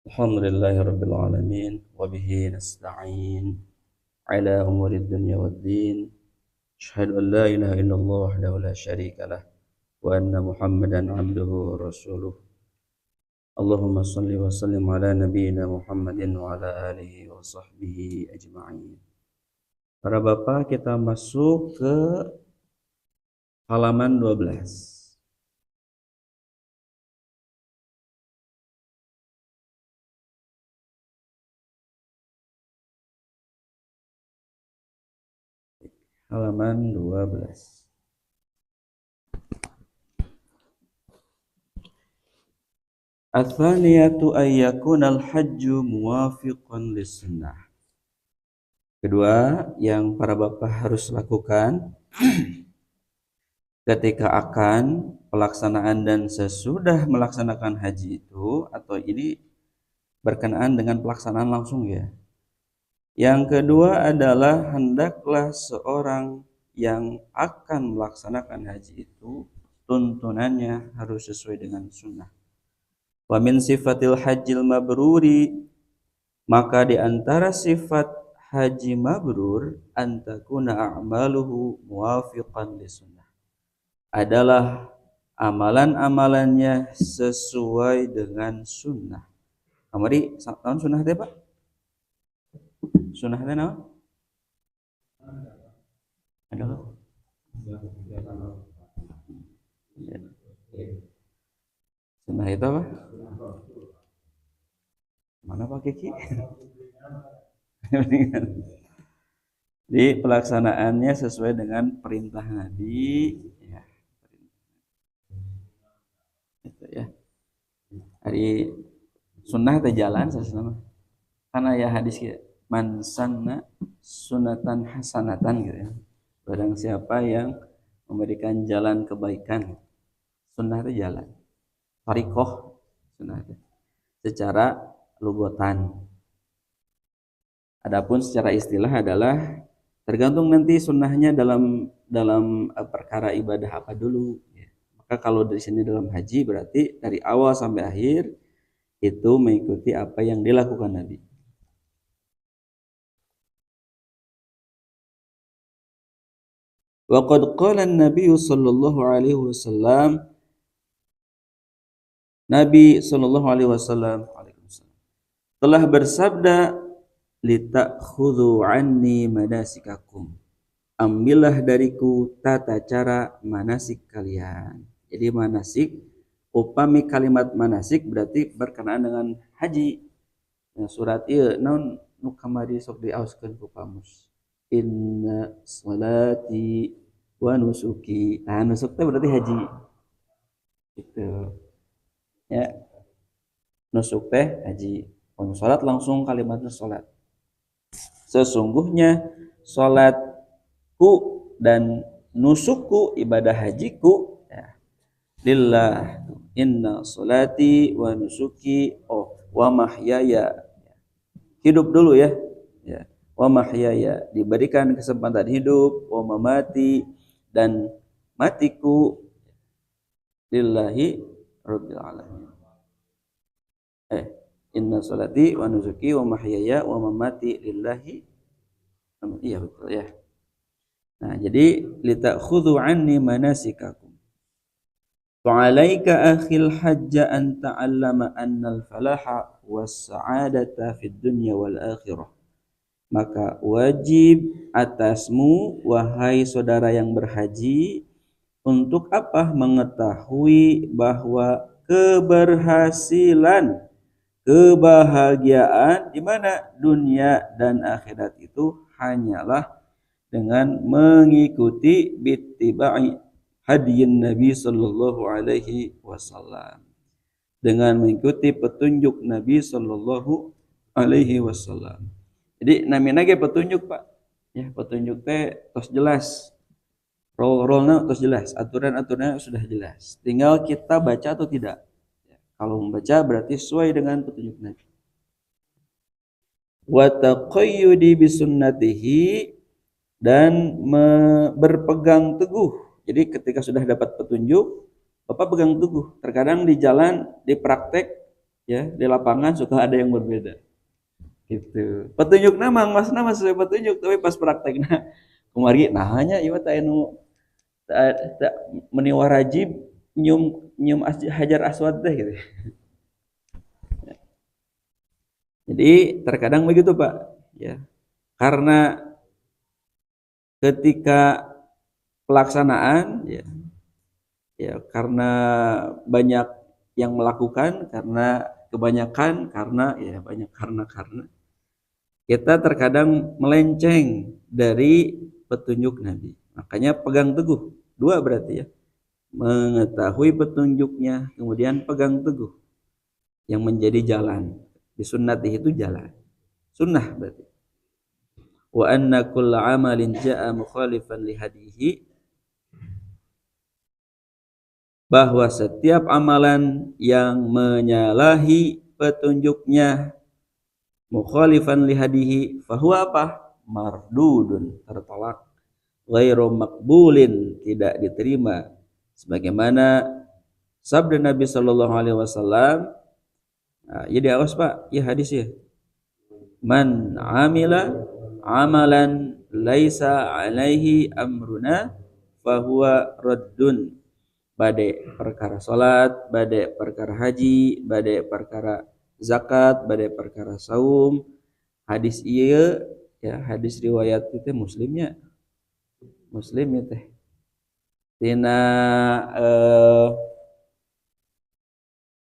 Alhamdulillahi Rabbil Alamin Wabihi nasta'in Ala umuri dunya wad din Ashhadu an la ilaha illallah wahdahu la syarika lah Wa anna Muhammadan abduhu wa rasuluh Allahumma salli wa sallim ala nabiyyina Muhammadin wa ala alihi wa sahbihi ajma'in. Para bapak, kita masuk ke halaman 12. Halaman 12. Ats-tsaniyatu ay yakunal hajju muwafiqan lis-sunnah. Kedua, yang para bapak harus lakukan ketika akan pelaksanaan dan sesudah melaksanakan haji itu, atau ini berkenaan dengan pelaksanaan langsung ya. Yang kedua adalah hendaklah seorang yang akan melaksanakan haji itu tuntunannya harus sesuai dengan sunnah. Wa min sifatil hajjil mabruri, maka di antara sifat haji mabrur antakuna a'maluhu muwafiqan lisunnah, adalah amalan-amalannya sesuai dengan sunnah. Kamari naon sunnah teh Pak? Sunnah teh naon? Adalah sunnah itu apa? Mana Pak Kiki? Di pelaksanaannya sesuai dengan perintah Nabi ya. Itu ya. Hari sunnah teh jalan sasana. Karena ya hadis ya, man sanna sunatan hasanatan gitu ya. Barang siapa yang memberikan jalan kebaikan, sunnah teh jalan. Tariqah sunnah teh secara lugotan. Adapun secara istilah adalah tergantung nanti sunnahnya dalam perkara ibadah apa dulu. Ya. Maka kalau di sini dalam haji berarti dari awal sampai akhir itu mengikuti apa yang dilakukan Nabi. Wa qad qala an-nabiy sallallahu alaihi wasallam, Nabi sallallahu alaihi wasallam telah bersabda, litakhudhu anni manasikakum, ambillah dariku tata cara manasik kalian. Jadi manasik, upami kalimat manasik berarti berkenaan dengan haji. Nah, surat ieu naon nu kamari sok diaoskeun ku pamus. Inna sholati wa nusuki. Nah, nusuk teh berarti haji. Gitu. Ya. Nusuk teh haji. Pun salat langsung kalimatnya salat. Sesungguhnya salatku dan nusukku, ibadah hajiku ya, lillah. Inna salati wa nusuki wa mahyaya. Hidup dulu ya. Ya. Wa mahyaya, diberikan kesempatan hidup, wa mamati, dan matiku lillahi rabbil alamin. Inna salati wa nusuki wa mahyaya wa mamati lillahi. Iya betul ya. Nah, jadi litakhudhu anni manasikakum. Fa'alaika akhil hajja an ta'allama anna al-falaha was-sa'adata fid dunya wal akhirah. Maka wajib atasmu wahai saudara yang berhaji untuk apa? Mengetahui bahwa keberhasilan, kebahagiaan di mana dunia dan akhirat itu hanyalah dengan mengikuti bittiba'i hadiyin Nabi sallallahu alaihi wasallam, dengan mengikuti petunjuk Nabi sallallahu alaihi wasallam. Jadi namina ge petunjuk Pak. Ya, petunjuk teh tos jelas. Role-rolna tos jelas, aturan-aturannya sudah jelas. Tinggal kita baca atau tidak. Kalau membaca berarti sesuai dengan petunjuk Nabi. Wa taqayyudi bisunnatihi, dan berpegang teguh. Jadi ketika sudah dapat petunjuk, Bapak pegang teguh. Terkadang di jalan, di praktek, ya di lapangan suka ada yang berbeda gitu. Petunjuk nama masna sesuai petunjuk tapi pas prakteknya kemari nah hanya ieu teh anu meni warajib nyium nyium hajar aswad teh gitu. Jadi terkadang begitu Pak, ya. Karena ketika pelaksanaan ya, ya karena banyak yang melakukan, karena kebanyakan, karena ya banyak karena kita terkadang melenceng dari petunjuk Nabi. Makanya pegang teguh. Dua berarti ya. Mengetahui petunjuknya, kemudian pegang teguh yang menjadi jalan. Disunnati itu jalan. Sunnah berarti. Wa anna kulla amalin ja'a mukhalifan li hadihi, bahwa setiap amalan yang menyalahi petunjuknya mukhalifan li hadihi fahuwa apa? Mardudun, tertolak. Ghairu maqbulin, tidak diterima. Sebagaimana sabda Nabi sallallahu alaihi wasallam. Nah, jadi awas Pak, ya hadis ya. Man amila amalan laisa alaihi amruna fahuwa raddun. Bade perkara salat, bade perkara haji, bade perkara zakat, bade perkara saum. Hadis ieu ya, hadis riwayat itu muslimnya. Muslim ya teh. Tina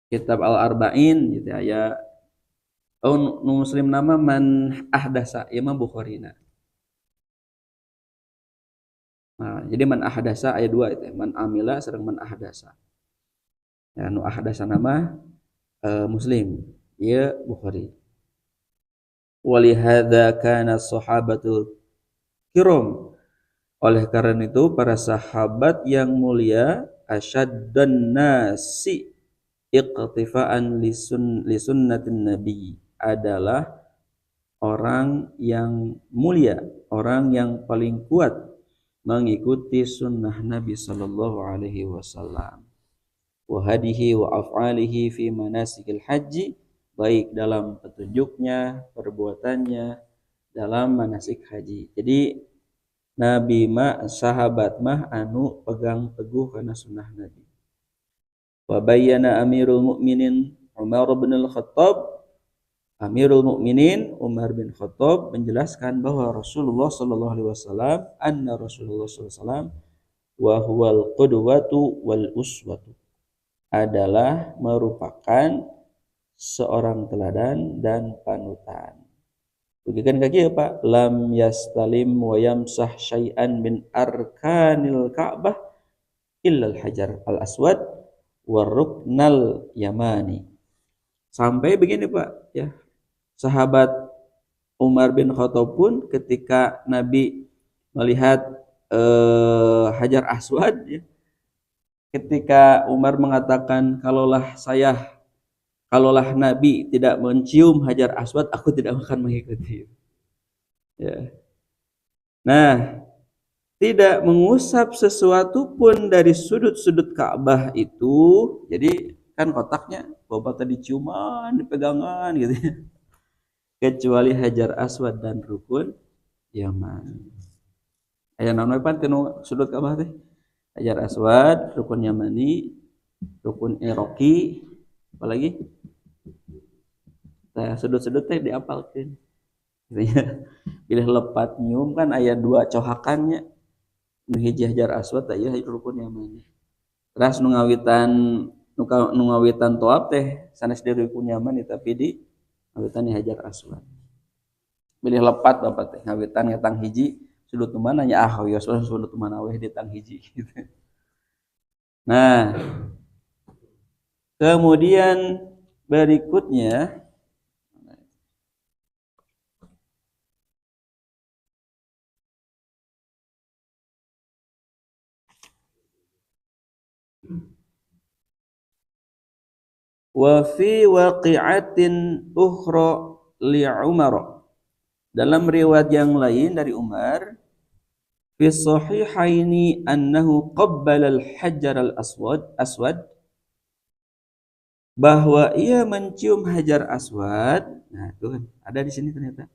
kitab Al-Arba'in gitu aya nu muslim nama man ahdasa ieu mah Bukhari. Nah, jadi man ahdasa aya dua itu, man amila sareng man ahdasa. Ya nu ahdasa nama Muslim, ieu Bukhari. Walihada kana sahabatul kiram, oleh karena itu para sahabat yang mulia asyaddan nasi iqtifaan li sunnatin nabi adalah orang yang mulia, orang yang paling kuat mengikuti sunnah Nabi sallallahu alaihi wasallam. Wa hadihi wa af'alihi fi manasikil haji, baik dalam petunjuknya, perbuatannya dalam manasik haji. Jadi Nabi mah sahabat mah anu pegang teguh kana sunnah Nabi. Wa bayyana Amirul Mukminin Umar bin Al-Khattab, Amirul Mukminin Umar bin Khattab menjelaskan bahwa Rasulullah sallallahu alaihi wasallam, anna Rasulullah sallallahu alaihi wasallam wa huwal qudwatu wal uswatu, adalah merupakan seorang teladan dan panutan. Begikan kaki ya Pak, lam yastalim wa yamsah syai'an min arkanil Ka'bah illa al-hajar al-aswad wa ruknal yamani. Sampai begini Pak, ya. Sahabat Umar bin Khattab pun ketika Nabi melihat Hajar Aswad ya, ketika Umar mengatakan kalaulah Nabi tidak mencium Hajar Aswad, aku tidak akan mengikuti. Ya. Nah, tidak mengusap sesuatu pun dari sudut-sudut Ka'bah itu, jadi kan kotaknya bapak tadi ciuman, dipegangan gitu ya. Kecuali Hajar Aswad dan rukun Yaman. Aya naon pan tinu sudut Ka'bah teh? Hajar Aswad, rukun Yamani, rukun Iraqi, apalagi? Nah, sudut-sudut teh diapalkeun. Gitu ya. Pilih lepat nyium kan aya dua cohakannya. Nu hiji Hajar Aswad aya rukun Yamani. Terus nu ngawitan toab teh sanes di rukun Yamani tapi di ngawitan Hajar Aswad. Pilih lepat bapak teh ngawitan ngetang hiji sudut mana nya ya sudut mana weh di tang hiji gitu. Nah, kemudian berikutnya wa fi waqi'atin ukhra li Umar, dalam riwayat yang lain dari Umar, fi sahihaini annahu qabbala al-hajar al-aswad bahwa ia mencium Hajar Aswad. Nah, itu kan ada di sini ternyata.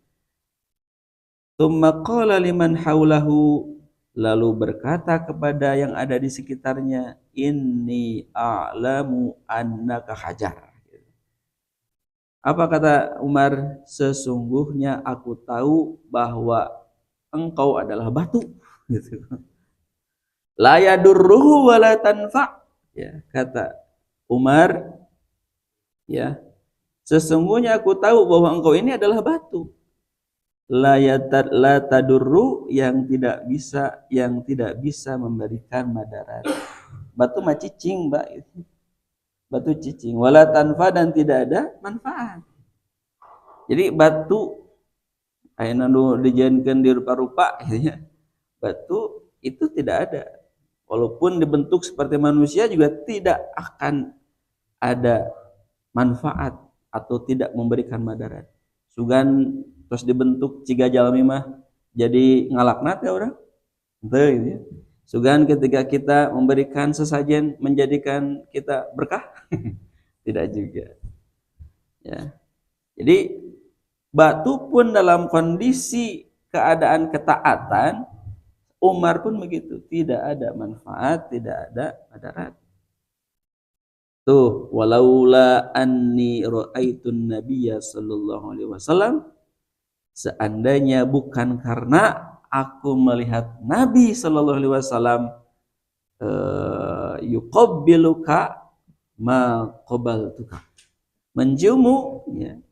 Tsumma qala liman haulahu, lalu berkata kepada yang ada di sekitarnya, inni a'lamu annaka Hajar. Apa kata Umar? Sesungguhnya aku tahu bahwa engkau adalah batu. Gitu. La yadurruhu wa la tanfa. Ya, kata Umar, ya, sesungguhnya aku tahu bahwa engkau ini adalah batu. La tadurru, yang tidak bisa memberikan madarat. Batu mah cicing, Mbak. Batu cicing. Wala tanfa, dan tidak ada manfaat. Jadi batu ayeuna nu dijieunkeun di rupa-rupa gitu ya. Batu itu tidak ada. Walaupun dibentuk seperti manusia juga tidak akan ada manfaat atau tidak memberikan madarat. Sugan terus dibentuk ciga jalmi mah jadi ngalakna teh urang. Henteu gitu ya. Sugan ketika kita memberikan sesajen menjadikan kita berkah? Tidak juga. Ya. Jadi batu pun dalam kondisi keadaan ketaatan, Umar pun begitu, tidak ada manfaat, tidak ada madarat. Tuh, walaula anni ra'aitun nabiyya sallallahu alaihi wasallam, seandainya bukan karena aku melihat Nabi sallallahu alaihi wasallam yuqabbiluka ma qabaltuka, menciummu, ya,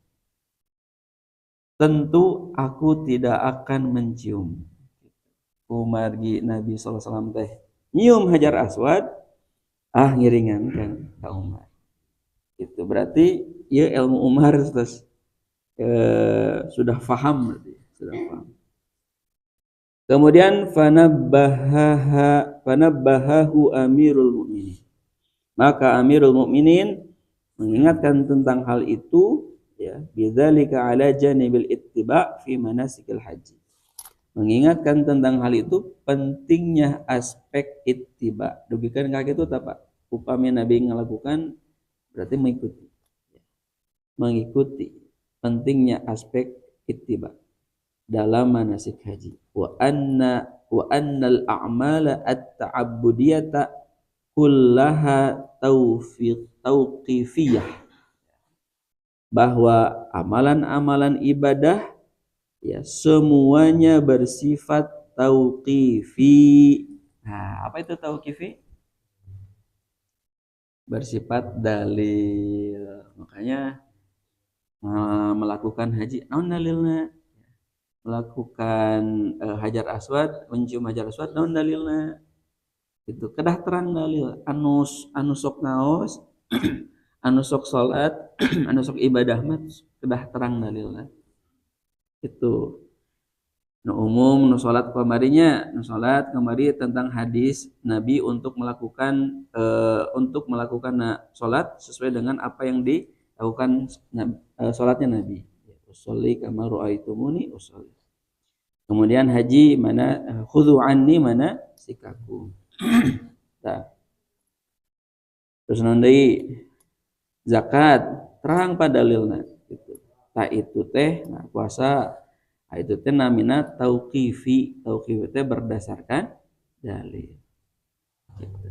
tentu aku tidak akan mencium. Kumargi Nabi sallallahu alaihi wasallam teh nyium Hajar Aswad, ngiringan kan ka Umar. Itu berarti ya ilmu Umar terus sudah faham berarti, sudah paham. Kemudian fanabbahahu Amirul Mukminin. Maka Amirul Mukminin mengingatkan tentang hal itu, ya, bidzalika ala janibil ittiba fi manasikil haji. Mengingatkan tentang hal itu pentingnya aspek ittiba. Demikian kaki itu apa? Upami Nabi melakukan berarti mengikuti pentingnya aspek ittiba dalam manasik haji. Wa annal a'mala at-ta'abbudiyata kullaha tauqifiyah, bahwa amalan-amalan ibadah, ya, semuanya bersifat tauqifi. Nah, apa itu tauqifi? Bersifat dalil. Makanya melakukan haji, naon dalilna? Melakukan Hajar Aswad, mencium Hajar Aswad, naon dalilna? Itu kedah terang dalil. Anu sok naos, anu sok salat, anu sok ibadah mah kedah terang dalilna. Itu nu umum, nu salat kamarinya, nu salat kamari tentang hadis Nabi untuk melakukan salat sesuai dengan apa yang dilakukan salatnya Nabi. Usolli kama ra'aitumuni usolli. Kemudian haji mana khudhu anni mana sikaku. Nah. Terus nanti zakat terang pada dalilna gitu. Tak itu teh puasa itu teh namina tauqifi. Tauqifi teh berdasarkan dalil. Gitu.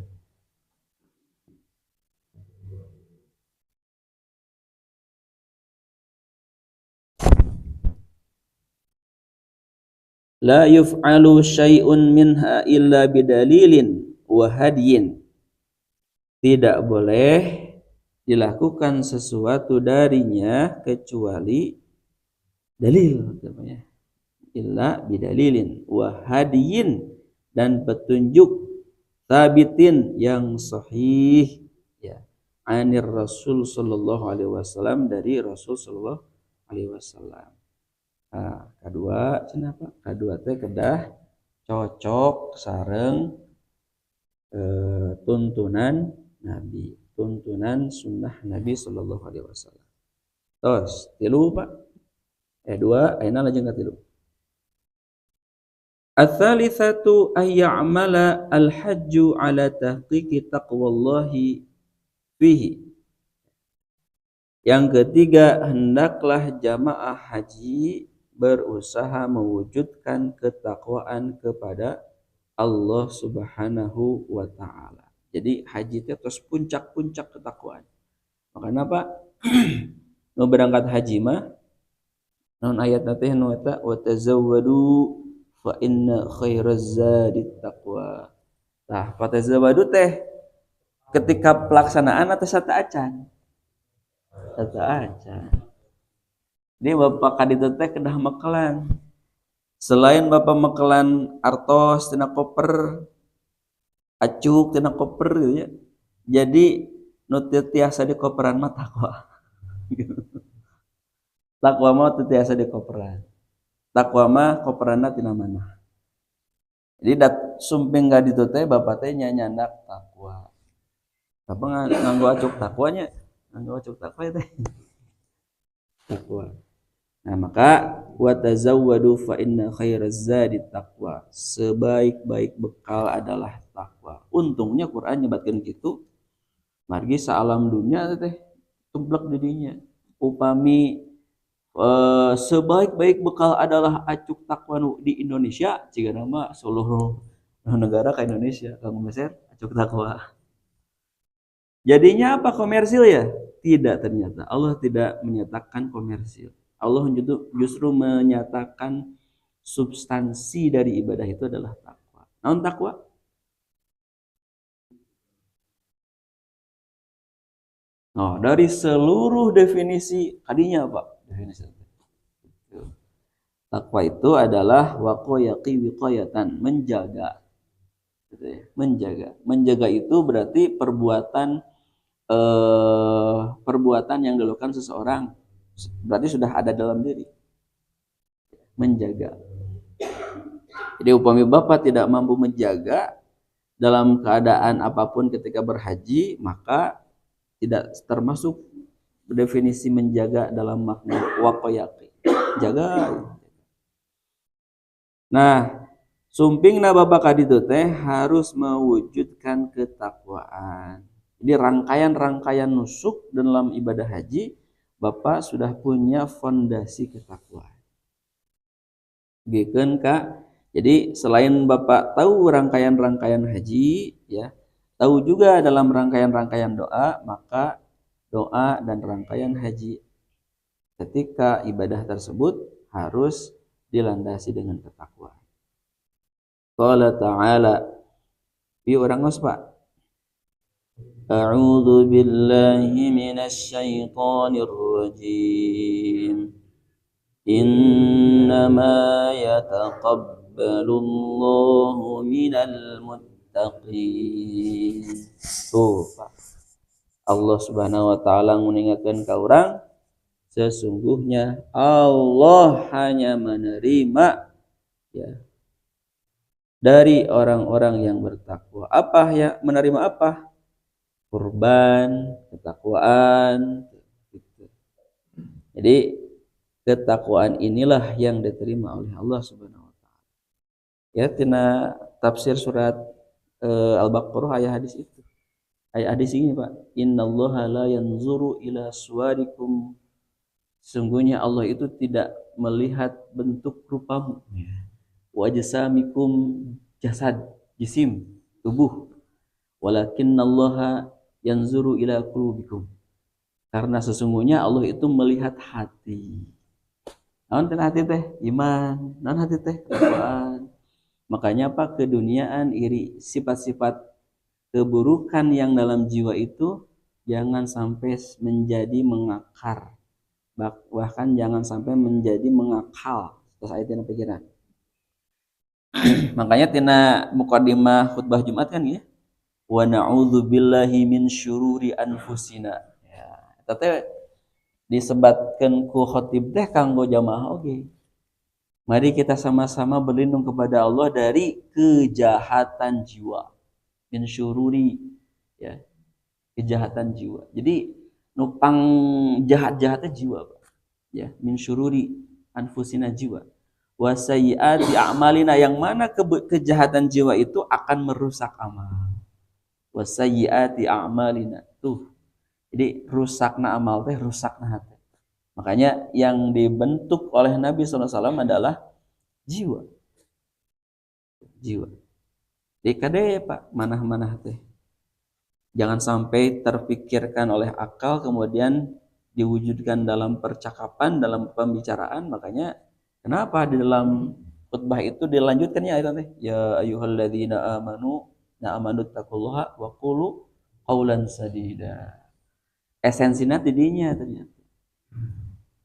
La yuf'alu syai'un minha illa bidalilin wa hadiyin. Tidak boleh dilakukan sesuatu darinya kecuali dalil, namanya illa bidalilin wa hadiyin, dan petunjuk sabitin yang sahih, ya, anir Rasul sallallahu alaihi wasallam, dari Rasul sallallahu alaihi wasallam. Nah, kedua kenapa? Kedua teh kedah cocok sareng tuntunan Nabi, tuntunan sunnah Nabi sallallahu alaihi wasallam. Terus tilu Pak. Dua ayeuna lajeng ka tilu. Ats-tsalitsatu ay ya'mala al-hajju ala tahqiqi taqwallahi fihi. Yang ketiga, hendaklah jamaah haji berusaha mewujudkan ketakwaan kepada Allah Subhanahu wa taala. Jadi haji itu terus puncak-puncak ketakwaan. Makanya apa? Nu berangkat haji mah non ayat teh nu eta wa tazawwadu fa inna khairaz zadi taqwa. Tah, fa tazawwadu teh ketika pelaksanaan atau sata acan? Sata acan. Dia bapak kaditu teh kedah mekelan. Selain bapak mekelan artos tina koper, acuk tina koper gitu ya. Jadi nu tiasa di koperan mah takwa. Takwa mah tiasa di koperan. Takwa mah koperanna tina mana. Jadi sumping gak ditu teh bapak teh nyandak takwa. Apa nganggo acuk takwanya? Nganggo acuk takwa teh. Takwa. Nah, maka wa tazawwadu fa inna khairaz zadi taqwa. Sebaik-baik bekal adalah takwa. Untungnya Quran nyebatkeun kitu. Margi saalam dunia teh tumblek di dinya. Upami sebaik-baik bekal adalah acuk takwa di Indonesia, ciga nama seluruh negara ke Indonesia, Kang Meser acuk takwa. Jadinya apa, komersil ya? Tidak, ternyata Allah tidak menyatakan komersil. Allah justru menyatakan substansi dari ibadah itu adalah takwa. Naon takwa? Oh, dari seluruh definisi kadinya apa? Definisi takwa itu adalah waqayaqi wiqayatan, menjaga. Gitu ya, menjaga. Menjaga itu berarti perbuatan yang dilakukan seseorang berarti sudah ada dalam diri. Menjaga. Jadi upami bapak tidak mampu menjaga dalam keadaan apapun ketika berhaji, maka tidak termasuk definisi menjaga dalam makna waqayaqi. Jaga. Nah, sumpingna bapak kaditu teh harus mewujudkan ketakwaan. Jadi rangkaian-rangkaian nusuk dalam ibadah haji, bapak sudah punya fondasi ketakwaan. Gikeun Kak. Jadi selain bapak tahu rangkaian-rangkaian haji, ya, tahu juga dalam rangkaian-rangkaian doa, maka doa dan rangkaian haji ketika ibadah tersebut harus dilandasi dengan ketakwaan. Qala ta'ala, bi orang ngos Pak. A'udzu billahi minasy syaithanir rajim. Innama yataqabbalullahu minal muttaqin. Tuh, Pak. Allah Subhanahu wa taala mengingatkan ka urang, sesungguhnya Allah hanya menerima ya dari orang-orang yang bertakwa. Apa ya, menerima apa? Kurban, ketakwaan. Jadi ketakwaan inilah yang diterima oleh Allah Subhanahu wa taala. Ya, tina tafsir surat Al-Baqarah ayat hadis itu. Ayat hadis ini, Pak. Innallaha la yanzuru ila suwarikum. Sesungguhnya Allah itu tidak melihat bentuk rupamu. Wa jasamikum, jasad, jisim, tubuh. Walakinnallaha yanzuru ila qulubikum. Karena sesungguhnya Allah itu melihat hati. Naon teh hati teh? Iman. Naon hati teh? Ketakwaan. Makanya apa? Keduniaan, iri, sifat-sifat keburukan yang dalam jiwa itu jangan sampai menjadi mengakar. Bahkan jangan sampai menjadi mengakal. Terus ayatnya pikiran. Makanya tina muqaddimah khutbah Jumat kan ya. Wa na'udzu billahi min syururi anfusina. Ya, eta disebatkan ku khotib teh kanggo jamaah oge. Mari kita sama-sama berlindung kepada Allah dari kejahatan jiwa. Min syururi, ya, kejahatan jiwa. Jadi nupang jahat-jahatnya jiwa, Pak. Ya, min syururi anfusina jiwa. Wa sayyiati a'malina, yang mana kejahatan jiwa itu akan merusak amal. Wa sayyiati a'malina. Tuh. Jadi rusakna amal teh rusakna hati. Makanya yang dibentuk oleh Nabi SAW adalah jiwa. Jiwa. Jadi kade Pak, manah-manah teh. Jangan sampai terpikirkan oleh akal kemudian diwujudkan dalam percakapan, dalam pembicaraan. Makanya kenapa di dalam khutbah itu dilanjutkannya ayat teh, ya ayyuhalladzina amanu taqullaha wa qulu qaulan sadida. Esensinya tidinya ternyata.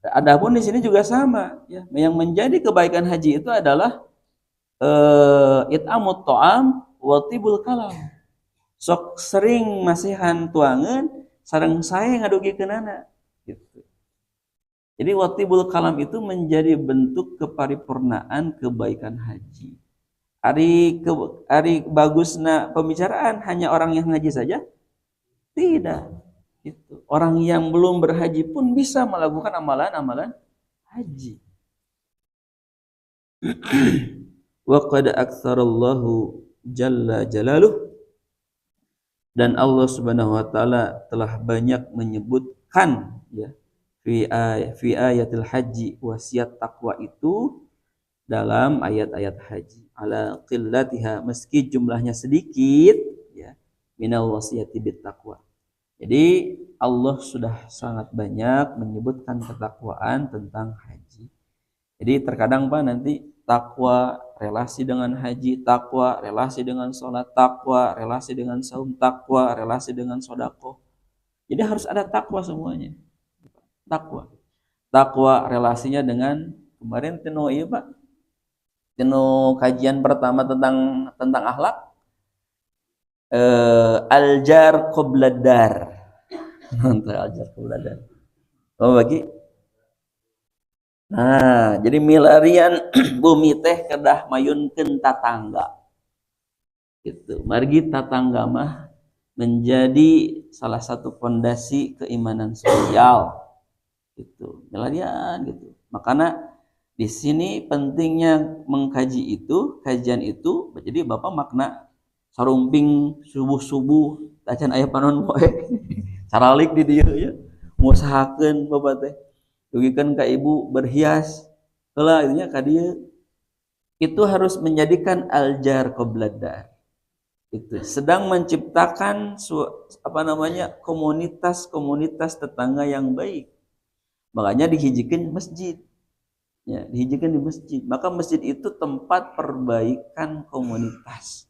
Adapun di sini juga sama, ya. Yang menjadi kebaikan haji itu adalah it'amut ta'am wa tibul kalam. Sok sering masihan tuangan sareng saya ngadugikeunana gitu. Jadi watibul kalam itu menjadi bentuk keparipurnaan kebaikan haji. Ari bagusna pembicaraan hanya orang yang haji saja? Tidak. Gitu. Orang yang belum berhaji pun bisa melakukan amalan-amalan haji. Wa qad aktsarallahu jalla jalaluh, dan Allah Subhanahu wa taala telah banyak menyebutkan ya fi ayatil haji wasiat takwa itu dalam ayat-ayat haji ala qillatiha, meski jumlahnya sedikit ya, minal wasiyati bit taqwa. Jadi Allah sudah sangat banyak menyebutkan ketakwaan tentang haji. Jadi terkadang Pak nanti takwa relasi dengan haji, takwa relasi dengan sholat, takwa relasi dengan saum, takwa relasi dengan sodako. Jadi harus ada takwa semuanya. Takwa relasinya dengan kemarin tino iya Pak, tino kajian pertama tentang akhlak, aljar qobladar. Aljar qobladar. Oh bagi. Nah, jadi milarian bumi teh kedah mayunkeun tatangga. Gitu. Margi tatangga mah menjadi salah satu fondasi keimanan sosial. Gitu. Milarian gitu. Makanya di sini pentingnya mengkaji itu, kajian itu, jadi Bapak makna sarumping subuh-subuh tacan aya panon poe. Caralik di dieu ya. Ngusahakeun Bapak teh. Dugikan ka ibu berhias heula itunya ka dieu, itu harus menjadikan aljar qobladar. Itu sedang menciptakan komunitas tetangga yang baik. Makanya dihijikeun masjid. Ya, dihijikeun di masjid. Maka masjid itu tempat perbaikan komunitas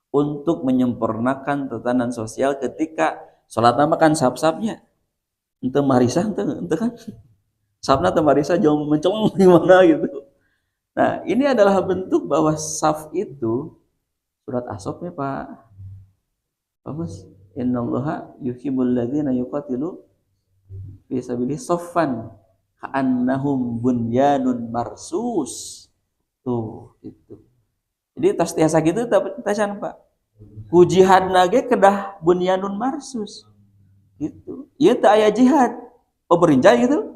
untuk menyempurnakan tatanan sosial ketika salat makan sap-sapnya. Ente marisah ente kan. Sapna temarisa jauh mencolong gimana gitu. Nah, ini adalah bentuk bahwa saf itu surat As-Saff ya Pak. Bagus. Innallaha yuhibbul ladzina yuqatilu fi sabilihi saffan ka'annahum bunyanun marsus. Tuh, itu. Jadi tas tiasa gitu tacan Pak. Ku jihad nage kedah bunyanun marsus. Gitu. Ieu teu aya jihad. Oh berinjai gitu.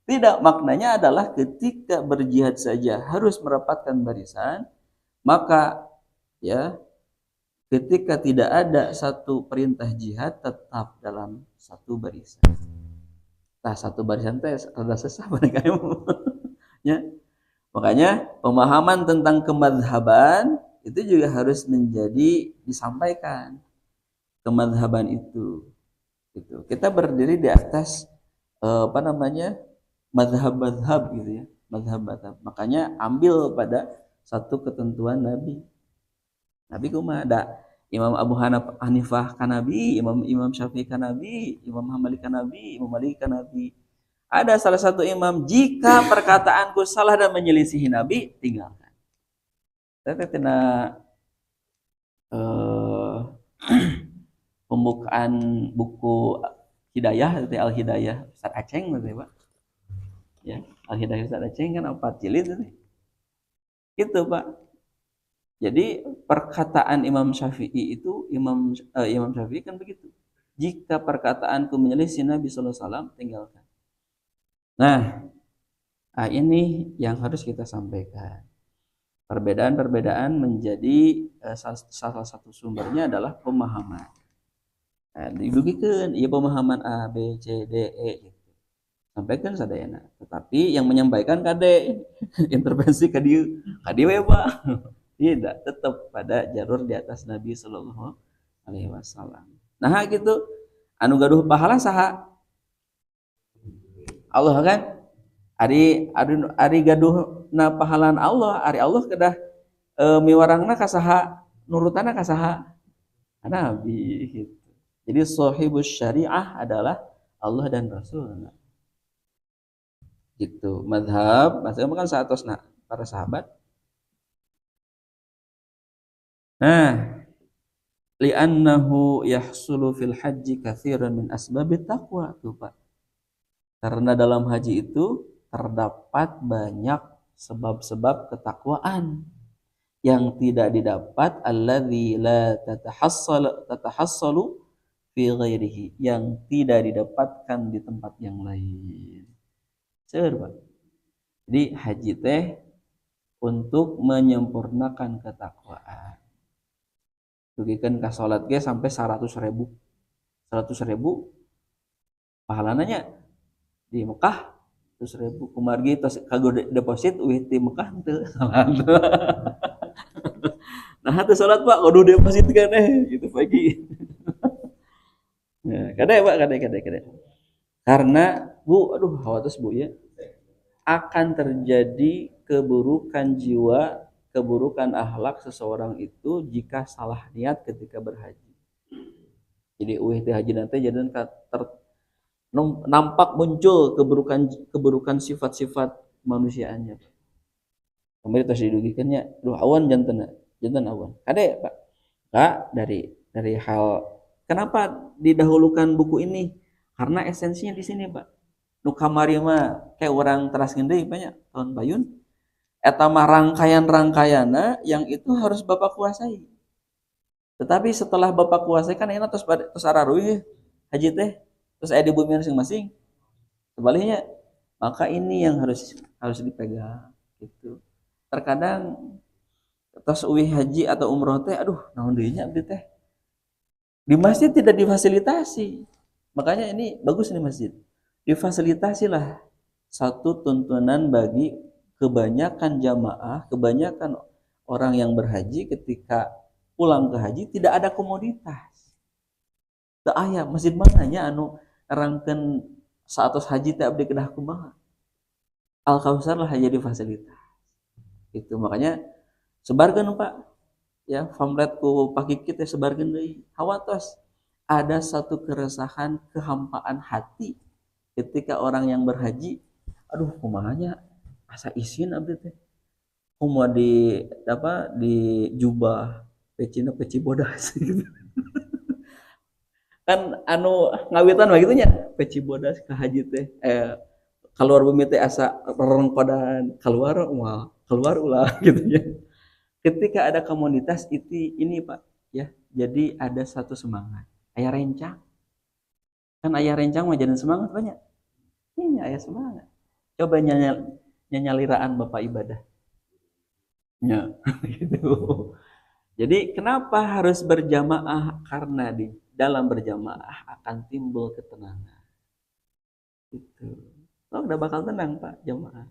Tidak, maknanya adalah ketika berjihad saja harus merapatkan barisan, maka ya ketika tidak ada satu perintah jihad tetap dalam satu barisan. Nah, satu barisan teh rada sesah kayak ya. Makanya pemahaman tentang kemadhaban itu juga harus menjadi disampaikan. Kemadhaban itu gitu. Kita berdiri di atas madhab gitu ya, madhab. Makanya ambil pada satu ketentuan Nabi kumaha ada Imam Abu Hanifah kan Nabi, Imam Syafi'i kan Nabi, Imam Hambali kan Nabi, Imam Malik kan Nabi. Ada salah satu imam, jika perkataanku salah dan menyelisihi Nabi, tinggalkan. Saya tina pembukaan buku Hidayah, Al-Hidayah Ustaz Aceh gitu Pak. Ya, Al-Hidayah Ustaz Aceh kan 4 jilid itu Pak. Jadi perkataan Imam Syafi'i itu Imam Syafi'i kan begitu. Jika perkataanku menyelisih Nabi sallallahu alaihi wasallam, tinggalkan. Nah, ini yang harus kita sampaikan. Perbedaan-perbedaan menjadi salah satu sumbernya adalah pemahaman. Nah, didugikeun ieu pemahaman A B C D E gitu. Sampaikan sadayana. Tetapi yang menyampaikan kade intervensi ka dieu. Ka dieu we, Pak. Tidak, tetap pada jalur di atas Nabi Sallallahu Alaihi Wasallam. Nah gitu, anu gaduh pahala saha? Allah kan? Ari gaduh na pahalan Allah, ari Allah kedah miwarangna ka saha? Nurutana ka saha? Nabi gitu. Jadi sahibus syariah adalah Allah dan Rasulnya. Gitu. Mazhab kan saatosna para sahabat. Nah, li'annahu yahsulu fil haji katsiran min asbabit taqwa tuh Pak. Karena dalam haji itu terdapat banyak sebab-sebab ketakwaan yang tidak didapat alladzi la tatahassalu fi ghairihi, yang tidak didapatkan di tempat yang lain. Seueur, Pak. Jadi haji teh untuk menyempurnakan ketakwaan. Dugikeun ka salat ge sampai 100.000. 100.000 pahalananya di Mekah 100.000 kumargi tos kagok deposit eueuh di Mekah teu salat. Nah, teu salat Pak kudu deposit kan gitu pagi. Nah, kade Pak, kade. Karena Bu, aduh khawatir Bu ya, akan terjadi keburukan jiwa, keburukan akhlak seseorang itu jika salah niat ketika berhaji. Jadi eueuh teh haji nanti jadi nampak muncul keburukan sifat-sifat manusiaannya. Kemarin tos didugikannya, duh awan janten awan. Kade Pak, Kak, dari hal kenapa didahulukan buku ini? Karena esensinya di sini Pak. Nu kamari mah kayak orang teraskeun deui banyak tahun Bayun. Eta mah rangkaian-rangkaiana yang itu harus Bapak kuasai. Tetapi setelah Bapak kuasai kan enak terus araruih haji teh terus aya di bumi masing-masing. Sebaliknya, maka ini yang harus dipegang gitu. Terkadang tos uih haji atau umroh teh aduh naon deui nya abdi teh. Di masjid tidak difasilitasi. Makanya ini bagus nih masjid. Difasilitasilah satu tuntunan bagi kebanyakan jamaah, kebanyakan orang yang berhaji ketika pulang ke haji tidak ada komoditas. Teu aya masjid mananya anu nerangkeun saatos haji teh abdi kedah kumaha. Al Kausar lah jadi fasilitas. Itu makanya sebarkeun Pak. Ya, pamflet ku pakikit teh sebarkeun deui. Hawatos ada satu keresahan, kehampaan hati ketika orang yang berhaji, aduh kumahanya asa isin abdi teh. Kumaha di jubah pecina peci bodas gitu. Kan anu ngawitan mah gitunya peci bodas ka haji teh keluar bumi teh asa rerengkodan keluar ulah gitu ya. Ketika ada komunitas itu ini Pak ya, jadi ada satu semangat. Aya rencang. Kan aya rencang mah jadi semangat banyak. Ini aya semangat. Coba nyanyaliraan Bapak ibadah. Ya, gitu. Jadi kenapa harus berjamaah? Karena di dalam berjamaah akan timbul ketenangan. Gitu. Oh, udah bakal tenang Pak jamaah.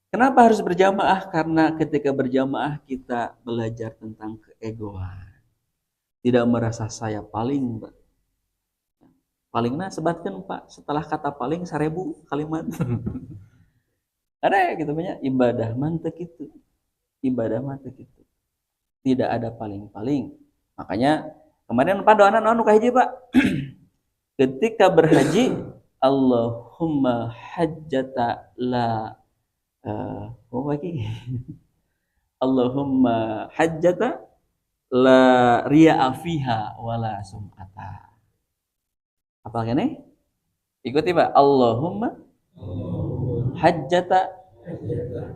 Kenapa harus berjamaah? Karena ketika berjamaah kita belajar tentang keegoan. Tidak merasa saya paling, Pak. Palingna sebatkan Pak. Setelah kata paling 1000 kalimat. Ada gitu banyak ibadah mantek itu. Ibadah mantek itu. Tidak ada paling-paling. Makanya kemarin Pak doanan anu ka hiji Pak. Ketika berhaji Allahumma hajjata la lagi Allahumma hajjata la riya'a fiha wala sum'ata. Apa kene? Ikuti Pak. Allahumma hajjata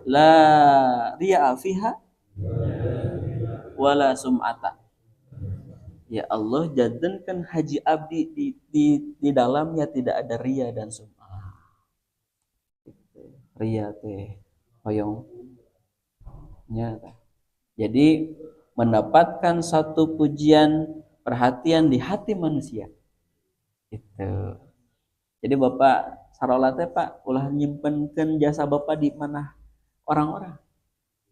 la riya'a fiha wala sum'ata. Ya Allah, jadikan haji abdi di dalamnya tidak ada ria dan sum'ah. Ria teh hoyong nyata. Jadi mendapatkan satu pujian perhatian di hati manusia. Itu. Jadi Bapak sarolat teh Pak, ulah nyimpenkeun jasa Bapak di mana orang-orang.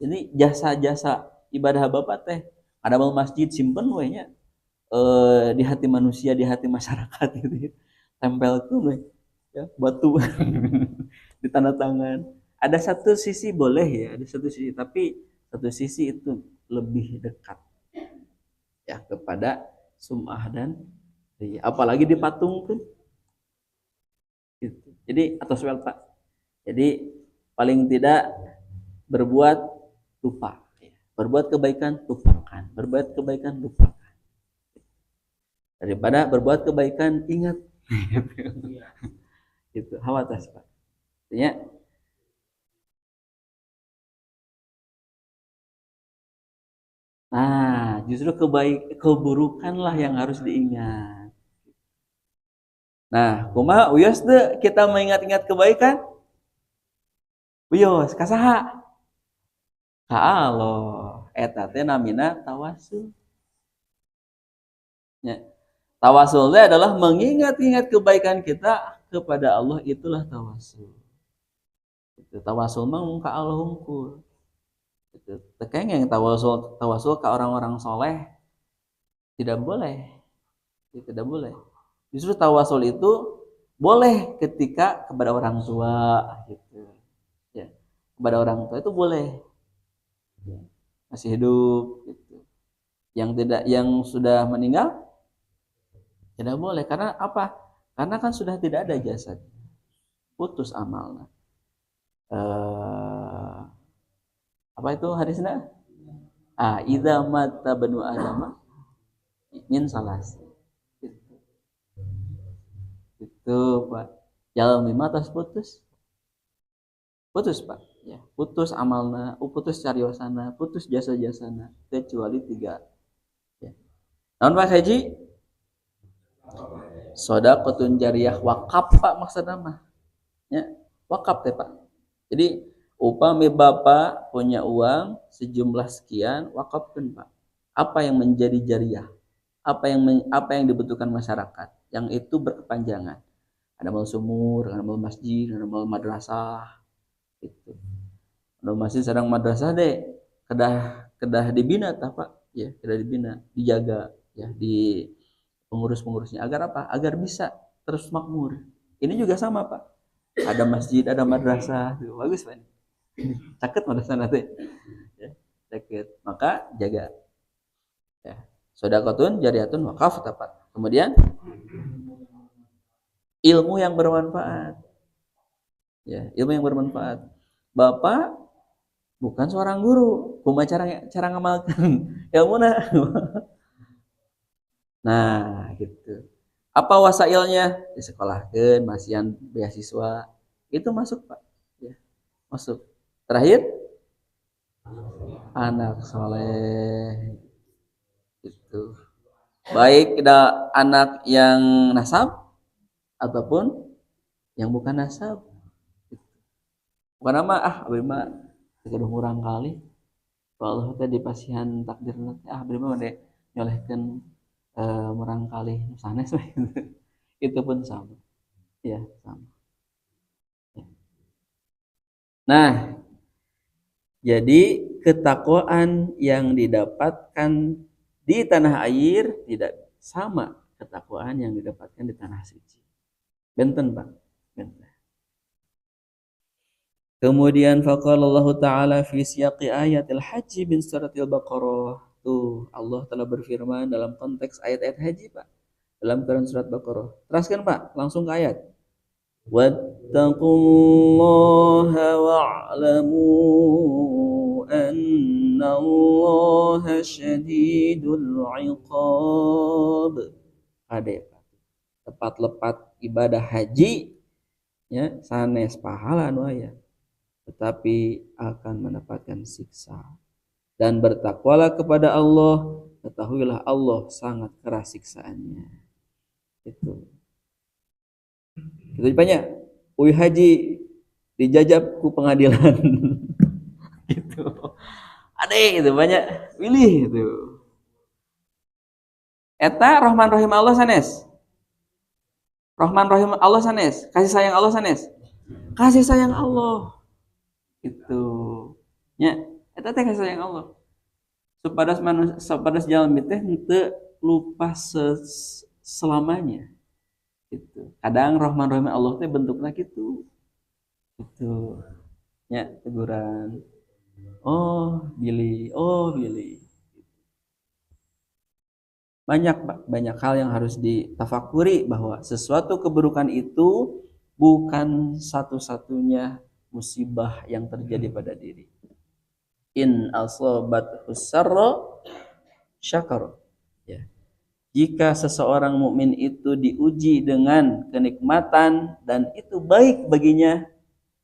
Jadi jasa-jasa ibadah Bapak teh ada mau masjid simpen we nya di hati manusia, di hati masyarakat gitu. Tempelkeun we ya, batu di tanda tangan. Ada satu sisi boleh ya, ada satu sisi, tapi satu sisi itu lebih dekat ya kepada sum'ah dan riya. Apalagi dipatungkan gitu. Jadi atau swel Pak. Jadi paling tidak berbuat lupa. Berbuat kebaikan lupakan. Berbuat kebaikan lupakan. Daripada berbuat kebaikan ingat. Gitu. Hawatas Pak. Artinya nah, justru keburukanlah yang harus diingat. Nah, kumaha uyos deh kita mengingat-ingat kebaikan? Uyos, kasaha? Ka Allah. Eta teh namina tawasul. Ya. Tawasul teh adalah mengingat-ingat kebaikan kita kepada Allah, itulah tawasul. Itu tawasul mah ka Allah hungkul. Itu tekengeng tawasul ke orang-orang soleh tidak boleh. Tidak boleh. Justru tawasul itu boleh ketika kepada orang tua gitu. Ya. Kepada orang tua itu boleh. Ya. Masih hidup gitu. Yang sudah meninggal tidak boleh. Karena apa? Karena kan sudah tidak ada jasad. Putus amalnya. Apa itu hadisnya? Idza mata banu adama min salas. Itu Pak. Jalan lima atas putus. Putus Pak. Ya, putus amalna, putus cariosana, putus jasa-jasana, kecuali 3. Ya. Naon Pak Haji? Shadaqatun jariyah, wakaf Pak maksudna mah. Ya, wakaf teh Pak. Jadi upami Bapak punya uang sejumlah sekian, wakafkan Pak. Apa yang menjadi jariyah? Apa yang dibutuhkan masyarakat? Yang itu berkepanjangan. Ada mal sumur, ada mal masjid, ada mal madrasah. Itu. Ada masjid sareng madrasah deh, kedah dibina tah Pak. Ya, kedah dibina, dijaga ya di pengurus-pengurusnya agar apa? Agar bisa terus makmur. Ini juga sama Pak. Ada masjid, ada madrasah, tuh, bagus Pak. Caket madrasah nanti. Ya, caket. Maka jaga. Ya. Shadaqatun jariyatun wakaf tepat. Kemudian ilmu yang bermanfaat. Ya, ilmu yang bermanfaat. Bapak bukan seorang guru, kumaha cara ngamalkan ilmuna. Nah, gitu. Apa wasailnya? Disekolahkeun, masihan beasiswa. Itu masuk, Pak. Ya, masuk. Terakhir anak soleh. Itu. Baik ada anak yang nasab ataupun yang bukan nasab. Bukan nama abdi mah keduh murang kali. Allah teh di pasihan takdirna abdi mah made nyolehkeun murang kali sanes we. Itu pun sama. Ya, sama. Ya. Nah, jadi ketakwaan yang didapatkan di tanah air tidak sama ketakwaan yang didapatkan di tanah suci. Benten Pak, benten. Kemudian faqala Allah Ta'ala fi siyaqi ayatil haji bin suratil Baqarah. Tuh, Allah telah berfirman dalam konteks ayat-ayat haji Pak. Dalam Quran surat Baqarah. Teruskan Pak, langsung ke ayat. Wattaqullaha wa'lamu annallaha syadidul iqab. Ada Pak. Tepat lepat ibadah haji ya sanes pahala nu aya tetapi akan mendapatkan siksa. Dan bertakwalah kepada Allah, ketahuilah Allah sangat keras siksaannya. Itu. Itu banyak. Uy haji dijajab ku pengadilan. Gitu. Ada itu banyak pilih itu. Eta Rahman Rahim Allah sanes. Rahman Rahim Allah sanes. Kasih sayang Allah sanes. Kasih sayang Allah. Itu. Nya, eta teh kasih sayang Allah. Supados manusia supados jalmi teh henteu lupa selamanya. Gitu. Kadang Rahman Rahim Allah teh bentukna kitu. Itu. Nya teguran. Oh, Billy. Banyak hal yang harus ditafakuri bahwa sesuatu keburukan itu bukan satu-satunya musibah yang terjadi pada diri. In asobat husarra syakar. Ya. Jika seseorang mukmin itu diuji dengan kenikmatan dan itu baik baginya,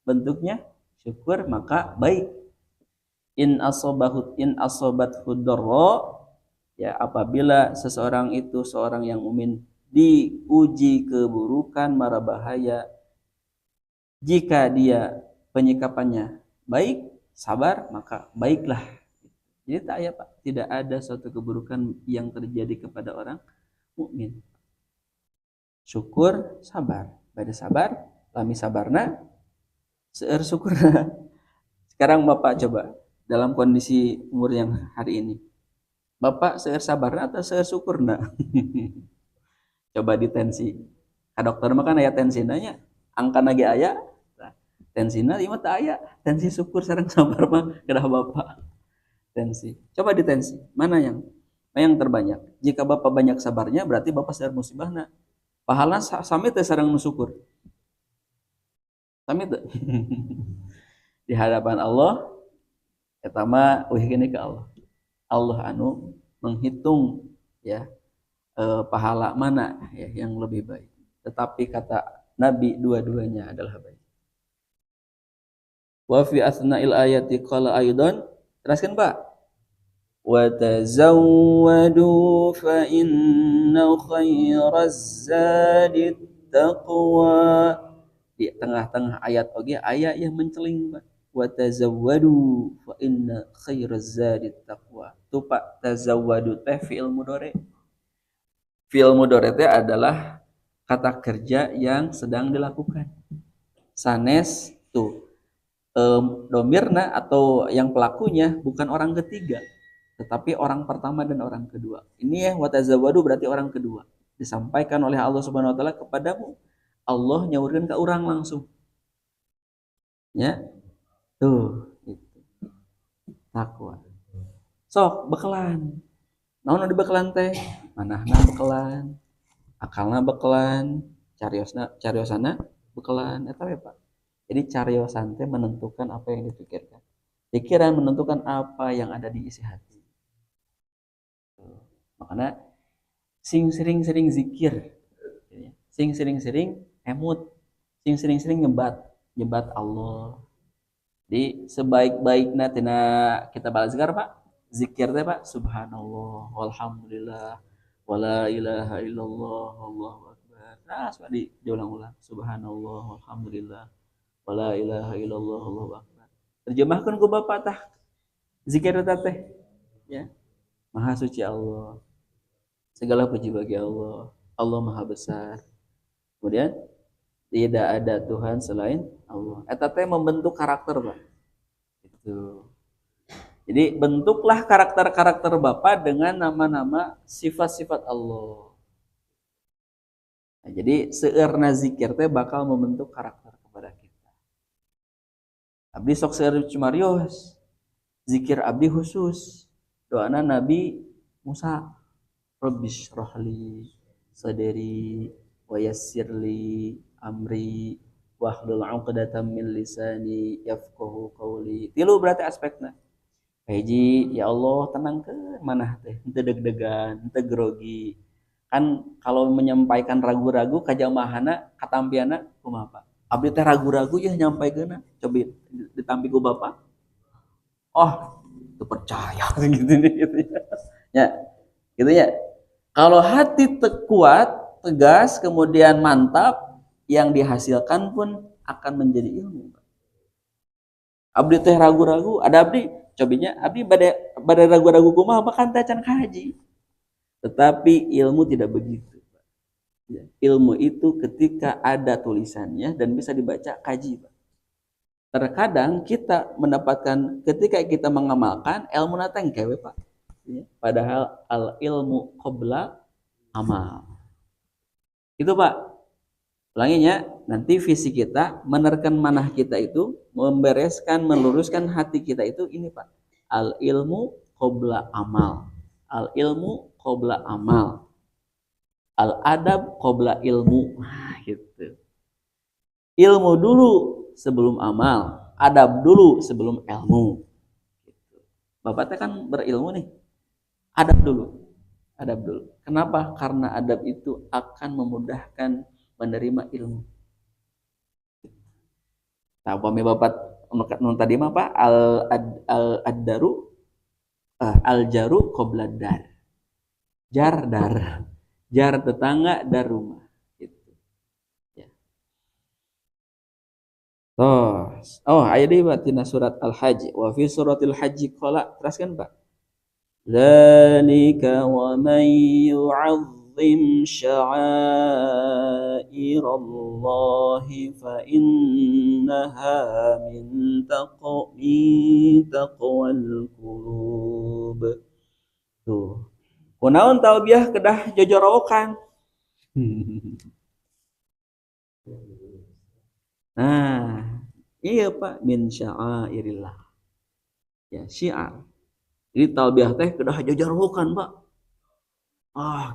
bentuknya syukur, maka baik. In asobat hudarra, ya, apabila seseorang itu seorang yang mukmin diuji keburukan mara bahaya, jika dia penyikapannya baik, sabar, maka baiklah. Jadi tak ya Pak, tidak ada suatu keburukan yang terjadi kepada orang mukmin. Syukur, sabar, pada sabar, lami sabarna, seueur syukurna. Sekarang Bapak coba dalam kondisi umur yang hari ini, Bapak seueur sabarna atau seueur syukurna? Coba ditensi. Ka dokter mah kan aya tensina nya. Angka lagi aya. Tensina ieu mah teu aya. Tensi syukur sareng sabar mah kedah Bapak. Tensi. Coba ditensi. Mana yang terbanyak? Jika Bapak banyak sabarnya berarti Bapak seueur musibahna. Pahala sami teh sareng nu syukur. Sami teu? Di hadapan Allah eta mah eueuh gini ke Allah. Allah anu menghitung ya pahala mana ya yang lebih baik. Tetapi kata Nabi dua-duanya adalah baik. Wa fi asna'il ayati qala aidan, teruskan Pak. Wa tazawwadu fa inna khairaz zadi taqwa. Di tengah-tengah ayat oge aya yang menceling Pak. Wa tazawwadu fa inna khairaz zadi taqwa. Tu Pak, tazawwadu teh fi'il mudhari. Fi'il mudhari teh adalah kata kerja yang sedang dilakukan. Sanes tuh domirna atau yang pelakunya bukan orang ketiga, tetapi orang pertama dan orang kedua. Ini ya wa tazawwadu berarti orang kedua. Disampaikan oleh Allah Subhanahu wa taala kepadamu. Allah nyaurkeun ka urang langsung. Ya. Tuh, itu. Takwa. Sok bekelan. Naon anu dibekalan teh? Manahna bekelan, akalna bekelan, cariosana bekelan, eta we Pak. Jadi cariosan teh menentukan apa yang dipikirkan. Pikiran menentukan apa yang ada di isi hati. Makanya sing sering-sering zikir, sing sering-sering emut, sing sering-sering nyebat Allah. Jadi sebaik-baikna tina kita balazkar Pak, zikir teh Pak, subhanallah, walhamdulillah, wala ilaha illallah, wallahu akbar. Nah, diulang-ulang, subhanallah, walhamdulillah, wala ilaha illallah, wallahu akbar. Terjemahkan ku Bapak tah zikir eta teh, ya. Maha suci Allah. Segala puji bagi Allah. Allah Maha besar. Kemudian tidak ada Tuhan selain Allah. Eta teh membentuk karakter, Pak. Itu. Jadi bentuklah karakter-karakter Bapak dengan nama-nama sifat-sifat Allah. Nah, jadi seueurna zikir teh bakal membentuk karakter kepada kita. Abdi sok seueur cumarios. Zikir abdi khusus. Doana Nabi Musa. Rabbish rohli sadri wa yassirli amri wahlul 'uqdatam min lisani yafqahu qawli. Tilu berarti aspekna. Hiji, ya Allah tenangkeun manah teh, henteu deg-degan, henteu grogi. Kan kalau menyampaikan ragu-ragu ka jamaahana katampiana kumaha Pak? Abdi teh ragu-ragu ya nyampaikeunna. Coba ditampi ku Bapak. Oh, itu percaya gitu ya. Gitu ya. Kalau hati kuat, tegas, kemudian mantap, yang dihasilkan pun akan menjadi ilmu. Abdi teh ragu-ragu, ada abdi, cobinya abdi bade ragu-ragu kumaha makan teh can kaji. Tetapi ilmu tidak begitu. Ilmu itu ketika ada tulisannya dan bisa dibaca, kaji, Pak. Terkadang kita mendapatkan ketika kita mengamalkan ilmu nateng kewe, Pak. Padahal al ilmu qabla amal. Itu, Pak. Ulanginya, nanti visi kita, menerkan manah kita itu, membereskan, meluruskan hati kita itu, ini Pak. Al ilmu qabla amal. Al ilmu qabla amal. Al adab qabla ilmu. Gitu. Ilmu dulu sebelum amal. Adab dulu sebelum ilmu. Gitu. Bapak kan berilmu nih. Adab dulu. Adab dulu. Kenapa? Karena adab itu akan memudahkan menerima ilmu. Nah, upami bapak nun tadi mah Pak al jaru qabla dar. Jar tetangga, dar rumah. Gitu. Ya. Ayat ini Pak tina surat Al-Hajj. Wa fi suratil Hajj qala, teruskan Pak. Dzalika wa man yu'azzim sya'air Allah fa innaha min taqwal qulub. Tuh. Kunaon talbiyah kedah jojorokan. Nah, iya Pak, min sya'airillah. Ya, syiar. Jadi talbiyah teh kedah jojorokan, Pak.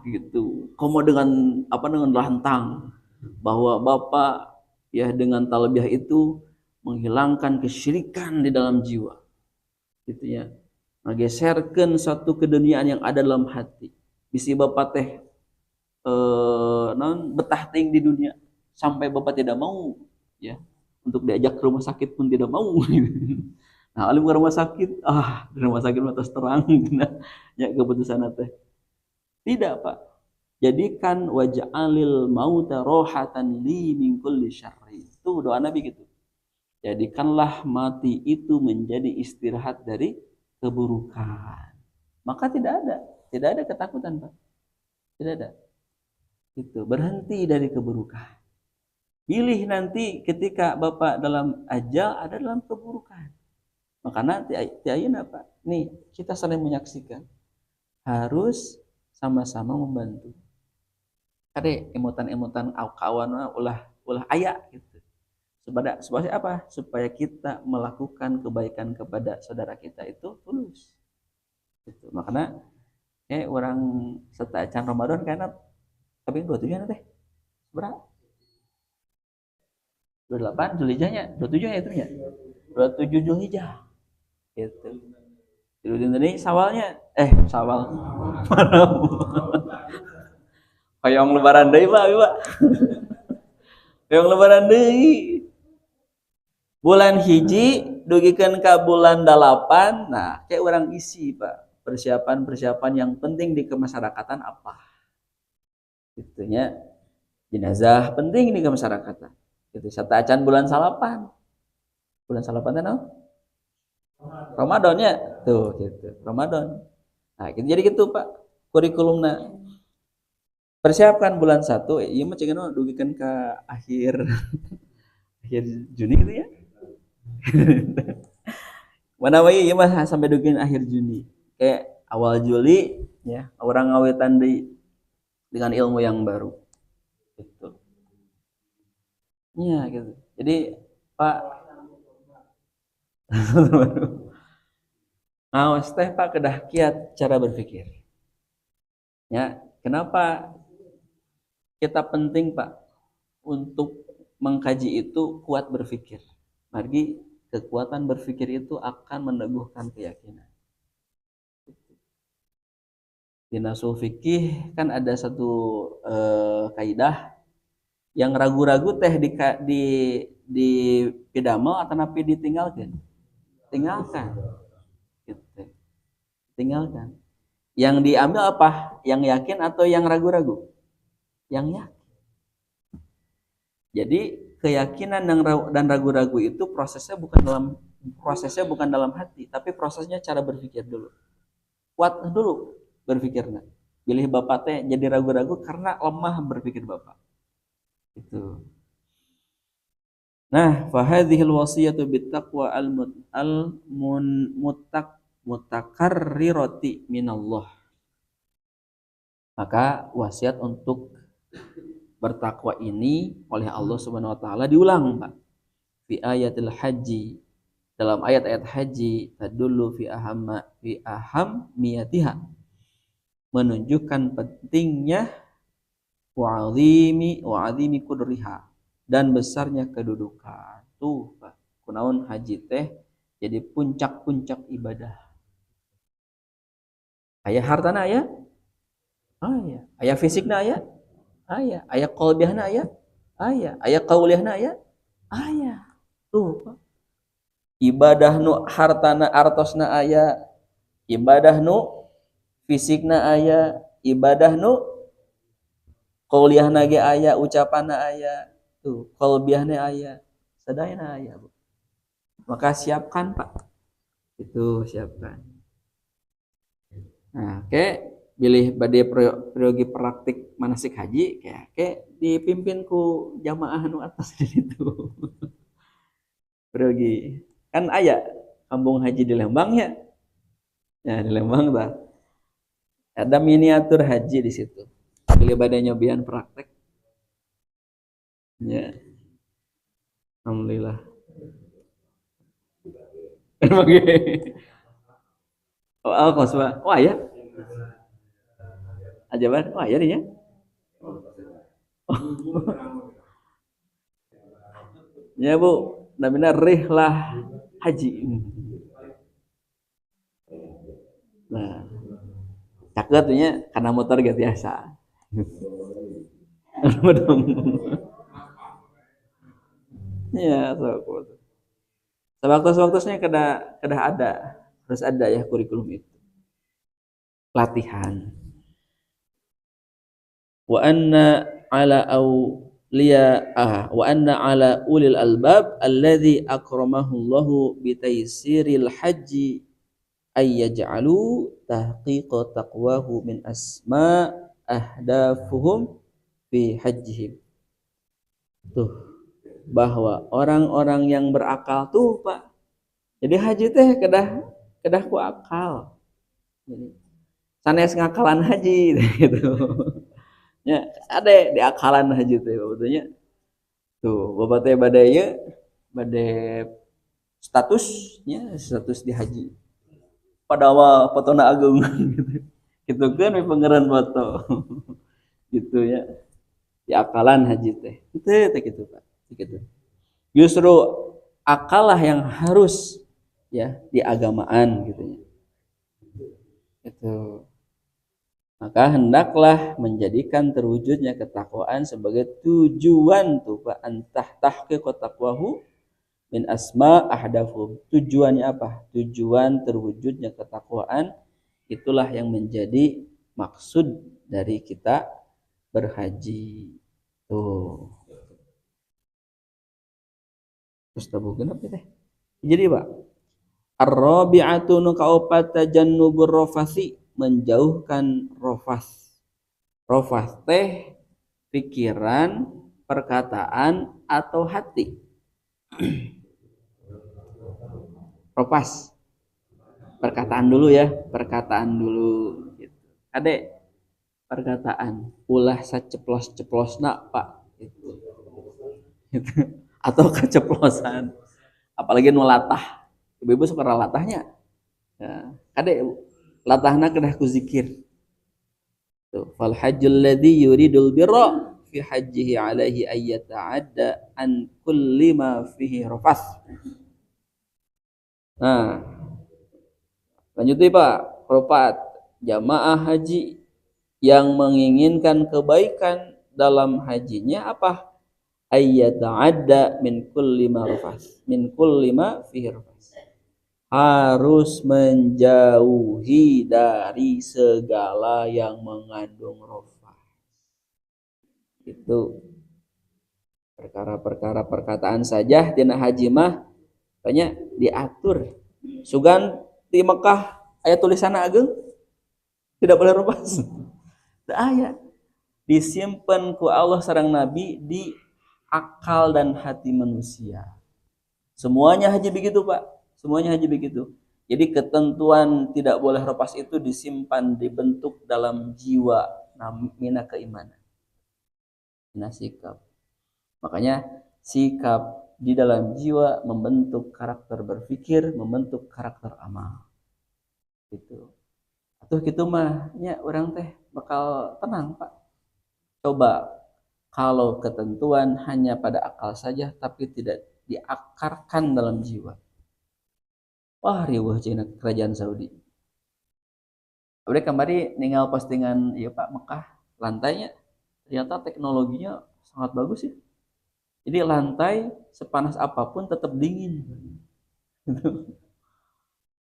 Gitu. Komo dengan dengan lantang bahwa Bapak ya dengan talbiyah itu menghilangkan kesyirikan di dalam jiwa. Gitu ya. Menggeserkan satu keduniaan yang ada dalam hati. Bisi Bapak teh betah ting di dunia sampai Bapak tidak mau ya untuk diajak ke rumah sakit pun tidak mau. Nah, alim ke rumah sakit, di rumah sakit atas terang ya keputusan teh. Tidak, Pak. Jadikan waj'alil mauta rohatan li min kulli syarri. Itu doa Nabi gitu. Jadikanlah mati itu menjadi istirahat dari keburukan. Maka tidak ada ketakutan, Pak. Tidak ada. Itu berhenti dari keburukan. Pilih nanti ketika Bapak dalam ajal ada dalam keburukan. Makanya tiayana Pak. Nih, kita saling menyaksikan. Harus sama-sama membantu. Kade emutan-emutan kawan ulah aya gitu. Supaya apa? Supaya kita melakukan kebaikan kepada saudara kita itu tulus. Gitu. Makanya orang setaacan Ramadan karena tapi 27 teh. Berapa? 28 Zulhijjahnya, 27 ya itu nya. 27 Zulhijjah. Gitu. Jadi ini sawalnya sawal. Hoyong lebaran deui Pak. Hoyong lebaran deui. Bulan hiji dugikeun ka bulan 8. Nah, kayak orang isi Pak. Persiapan-persiapan yang penting di kemasyarakatan apa? Itunya jenazah penting di kemasyarakatan. Gitu. Sataacan bulan salapan. Bulan salapan teh naon? Ramadannya tuh gitu. Ramadan. Nah, jadi gitu Pak. Kurikulumna. Persiapkan bulan 1, ieu mah cenah dugikeun ka akhir Juni gitu ya. Mana wae ieu mah sampai dugikeun akhir Juni. Kayak awal Juli ya, orang ngawetan dengan ilmu yang baru. Gitu. Iya gitu. Jadi Pak ngaos teh Pak kedah kiat cara berpikir. Ya, kenapa kita penting Pak untuk mengkaji itu kuat berpikir. Margi kekuatan berpikir itu akan meneguhkan keyakinan. Di nasul fikih kan ada satu kaidah yang ragu-ragu teh di pidamel atau napi ditinggalkan. Tinggalkan. Gitu. Tinggalkan. Yang diambil apa? Yang yakin atau yang ragu-ragu? Yang yakin. Jadi keyakinan dan ragu-ragu itu prosesnya bukan dalam hati, tapi prosesnya cara berpikir dulu. Kuat dulu berpikirnya. Bilih bapak teh jadi ragu-ragu karena lemah berpikir bapak. Itu. Nah, fahadhil wasiyatu bittaqwa mutakarrirati minallah. Maka wasiat untuk bertakwa ini oleh Allah Subhanahu wa taala diulang, Pak. Fi ayatil haji, dalam ayat-ayat haji, tadullu fi ahammiyatiha, menunjukkan pentingnya wa'azimi qudriha, dan besarnya kedudukan. Tuh, Pak. Kunaon haji teh jadi puncak-puncak ibadah. Aya hartana aya? Aya. Aya fisikna aya? Aya. Aya qalbihna aya? Aya. Aya qaulihna aya? Aya. Tuh, Pak. Ibadah nu hartana artosna aya, ibadah nu fisikna aya, ibadah nu qaulihna ge aya, ucapanna aya, tuh qalbihna aya, sadayana aya, Bu. Maka siapkan, Pak. Itu siapkan. Nah, oke, pilih bade priyogi praktik manasik haji, kayak dipimpin ku jamaah nu atas di situ. Priyogi. Kan aya kampung haji di Lembang ya. Ya, di Lembang bah. Ada miniatur haji di situ. Pilih bade nyobian praktek. Ya. Alhamdulillah. Oh, koswa. Wah ya. Ajaban. Wah ya nih ya. Ya Bu, namanya rihlah haji. Nah, caketnya karena motor gak biasa. Ya, sewaktu-sewaktunya kada ada, harus ada ya kurikulum itu. Latihan. Wa anna ala ulil albab alladzi akramahu Allahu bi taysiril haji ay yaj'alu tahqiqa taqwahu min asma ahdafuhum fi hajjihim. Tuh, bahwa orang-orang yang berakal tuh, Pak. Jadi haji teh kedah ku akal. Jadi sanes ngakalan haji gitu. Ya, ada di akalan haji teh betulnya. Tuh, bapak teh badaya bade status di haji. Pada awal fotona agung gitu. Gitu kan pangeran foto. Gitu ya. Di akalan haji teh. Itu teh gitu, Pak. Gitu. Justru akal lah yang harus ya di agamaan gitu ya. Itu. Maka hendaklah menjadikan terwujudnya ketakwaan sebagai tujuan tuh Pak, antah tahqiqut taqwahu min asma ahdafum. Tujuannya apa? Tujuan terwujudnya ketakwaan itulah yang menjadi maksud dari kita berhaji. Tuh. Terus tabu kenapa teh? Jadi Pak, ar-rabi'atu nu kaopat tajannubur rafasi, menjauhkan rofas. Rofas teh pikiran, perkataan atau hati. Rofas perkataan dulu ya, perkataan dulu gitu. Adek perkataan ulah saceplos-ceplosna Pak gitu. Atau keceplosan, apalagi nu latah. Ibu-ibu suka latahnya ya, adek latahna kedah ku zikir. Tuh, fal hajjul ladzi yuridul birra fi hajjihi alaihi ayyata'adda an kulli ma fihi rafas. Nah, lanjut Pak, peropat jamaah haji yang menginginkan kebaikan dalam hajinya apa? Ayyata'adda min kulli ma rafas, min kulli ma fihi rafas. Harus menjauhi dari segala yang mengandung rafas. Itu perkara-perkara perkataan saja tina haji mah banyak diatur. Sugan di Mekah ayat tulisan ageng tidak boleh rafas. Teu aya. Disimpen ku Allah sareng Nabi di akal dan hati manusia. Semuanya haji begitu, Pak. Semuanya haji begitu. Jadi ketentuan tidak boleh lepas itu disimpan, dibentuk dalam jiwa, mina keimanan, mina sikap. Makanya sikap di dalam jiwa membentuk karakter berpikir, membentuk karakter amal. Gitu. Atuh kitu mah nya urang teh bakal tenang, Pak. Coba kalau ketentuan hanya pada akal saja tapi tidak diakarkan dalam jiwa. Wah, riweuh cina kerajaan Saudi. Abdi kamari ninggal postingan ieu Pak Mekah lantainya ternyata teknologinya sangat bagus ya. Jadi lantai sepanas apapun tetap dingin.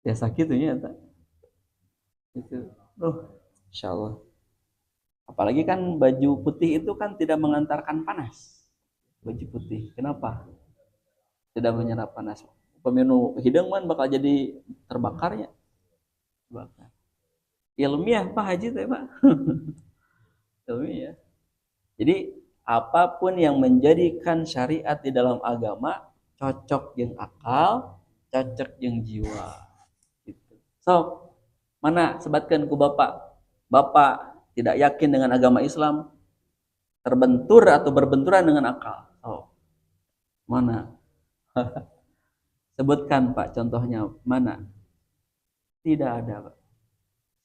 Ya sakit ya tak. Itu. Insyaallah. Apalagi kan baju putih itu kan tidak mengantarkan panas. Baju putih. Kenapa? Tidak menyerap panas. Peminu hidung man bakal jadi terbakarnya. Bakar. Ilmiah Pak Haji teh Pak. Ilmiah. Jadi apapun yang menjadikan syariat di dalam agama cocok yang akal, cocok yang jiwa. Gitu. So, mana sebatkan ku Bapak? Bapak tidak yakin dengan agama Islam, terbentur atau berbenturan dengan akal. Oh, mana? Sebutkan Pak contohnya mana? Tidak ada Pak.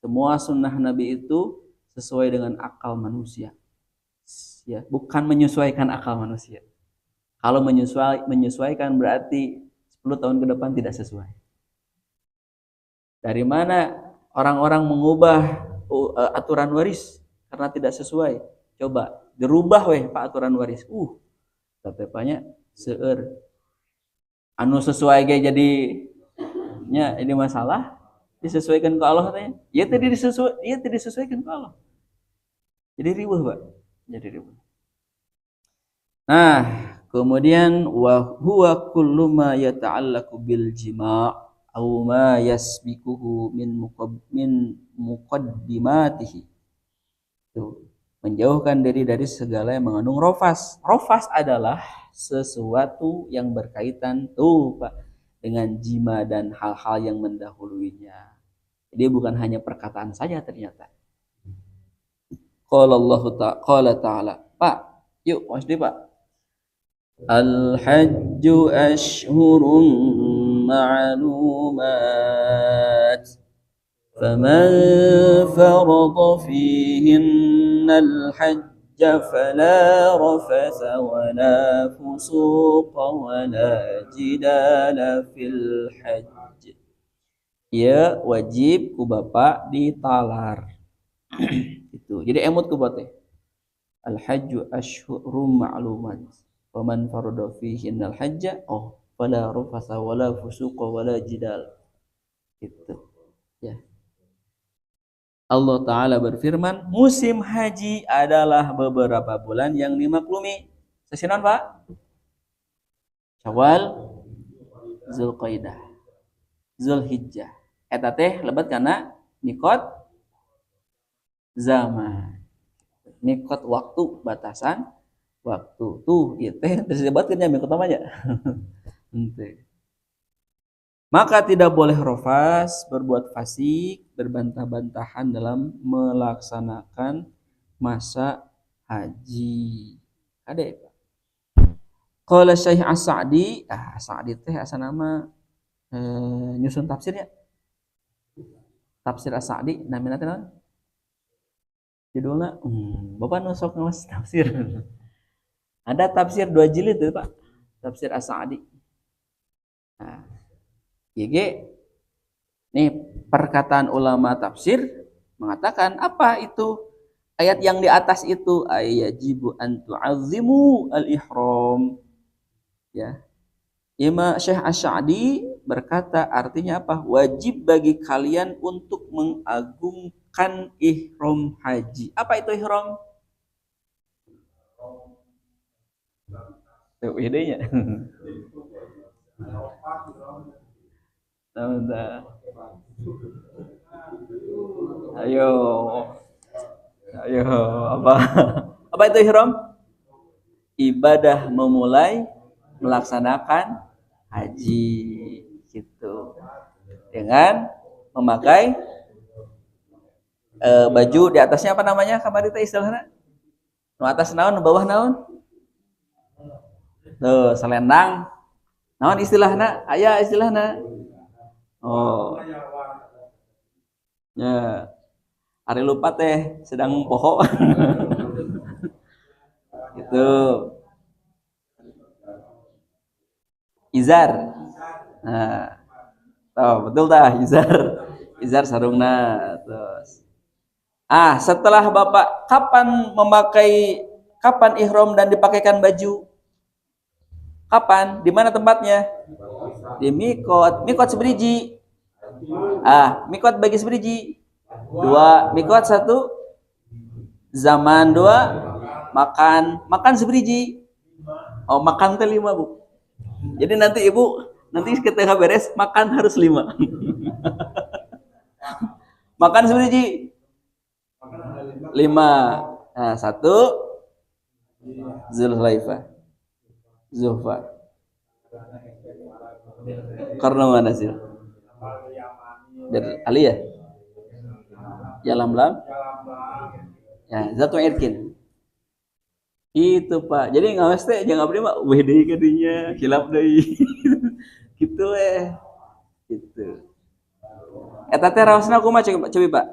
Semua sunnah Nabi itu sesuai dengan akal manusia. Ya, bukan menyesuaikan akal manusia. Kalau menyesuaikan berarti 10 tahun ke depan tidak sesuai. Dari mana orang-orang mengubah aturan waris karena tidak sesuai? Coba dirubah weh Pak aturan waris. Tetepanya seueur. Anu sesuai ge jadi nya ini masalah disesuaikan ke Allah tanya. Ya tadi disesuaikan ke Allah. Jadi riweuh, Pak. Jadi riweuh. Nah, kemudian wa huwa kullu ma yata'allaqu bil jima' aw ma yasbiquhu min muqaddimatihi. Tuh, menjauhkan diri dari segala yang mengandung rofas. Rofas adalah sesuatu yang berkaitan tuh, Pak, dengan jima dan hal-hal yang mendahuluinya. Jadi bukan hanya perkataan saja ternyata. Qala ta'ala. Pak, yuk masdi Pak. Al-hajju ashhurun ma'lumat. Faman farada fihinna al-hajj fala rafasa wala fusuqa wala jidala fil hajj. Ya wajib ku bapak ditalar. Itu. Jadi emut ku bapak. Al-hajju ashhurum ma'lumat. Wa man farada fihinna al-hajja fala rafasa wala fusuqa wala jidal. Itu. Ya. Allah Ta'ala berfirman, musim haji adalah beberapa bulan yang dimaklumi. Sesinan Pak? Syawal, Zulqaidah, Zulhijjah. Eta teh lebat karena mikot zaman. Mikot waktu, batasan waktu. Tuh, ieu teh disebutkeun nya mikot apa aja. Henteu. Maka tidak boleh rofas, berbuat fasik, berbantah-bantahan dalam melaksanakan masa haji. Ada Pak. Qala Syekh As-Sa'di, Sa'di teh asa nama nyusun tafsirnya. Tafsir As-Sa'di namina teh naon? Judulna Bapak nu sok ngawas tafsir. Ada tafsir 2 jilid tuh Pak. Tafsir As-Sa'di. Nah, YG nih perkataan ulama tafsir mengatakan apa itu ayat yang di atas itu ayajibu an tu'azzimu al-ihram ya. Imam Syekh Asy-Sya'di berkata artinya apa? Wajib bagi kalian untuk mengagungkan ihram haji. Apa itu ihram? Tuh idenya. Ayo. Ayo, apa? Apa itu ihram? Ibadah memulai melaksanakan haji gitu. Dengan memakai baju di atasnya apa namanya? Kamari teh istilahnya? Nu atas naon, nu bawah naon? Tuh, selendang. Naon istilahna? Aya istilahna. Oh. Ya, hari lupa teh sedang poho. Itu izar. Nah, oh, betul tah izar. Izar sarungna terus. Setelah Bapak kapan ihram dan dipakaikan baju? Kapan? Di mana tempatnya? Di mikot. Mikot seberiji. Mikot bagi seberiji. Dua. Mikot satu. Zaman dua. Makan seberiji. Oh, makan teh 5, Bu. Jadi nanti Ibu, nanti ketika beres, makan harus 5. Makan seberiji. 5. Nah, 1 Zulfaifah. Zulfa. Karena mana sih? Dari Ali ya? Ya lam. Ya, Zatu Irkin. Itu Pak. Jadi ngawas teh jangan abdi mah weh deui kadinya, hilap deui. Gitu Gitu. Eta teh raosna kumaha coba Pak?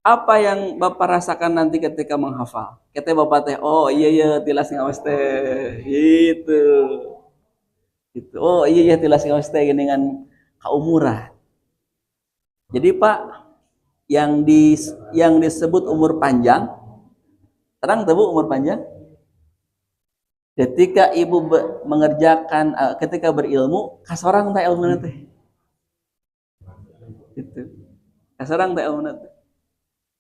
Apa yang Bapak rasakan nanti ketika menghafal? Kata Bapak teh, oh iya tilas ngawas teh. Gitu. Gitu. Oh iya tilas ngawas teh dengan kaumuran. Jadi Pak, yang disebut umur panjang, terang tahu umur panjang? Ketika ibu mengerjakan, ketika berilmu, kasorang tak ilmu nanti. Itu, kasorang tak ilmu nanti.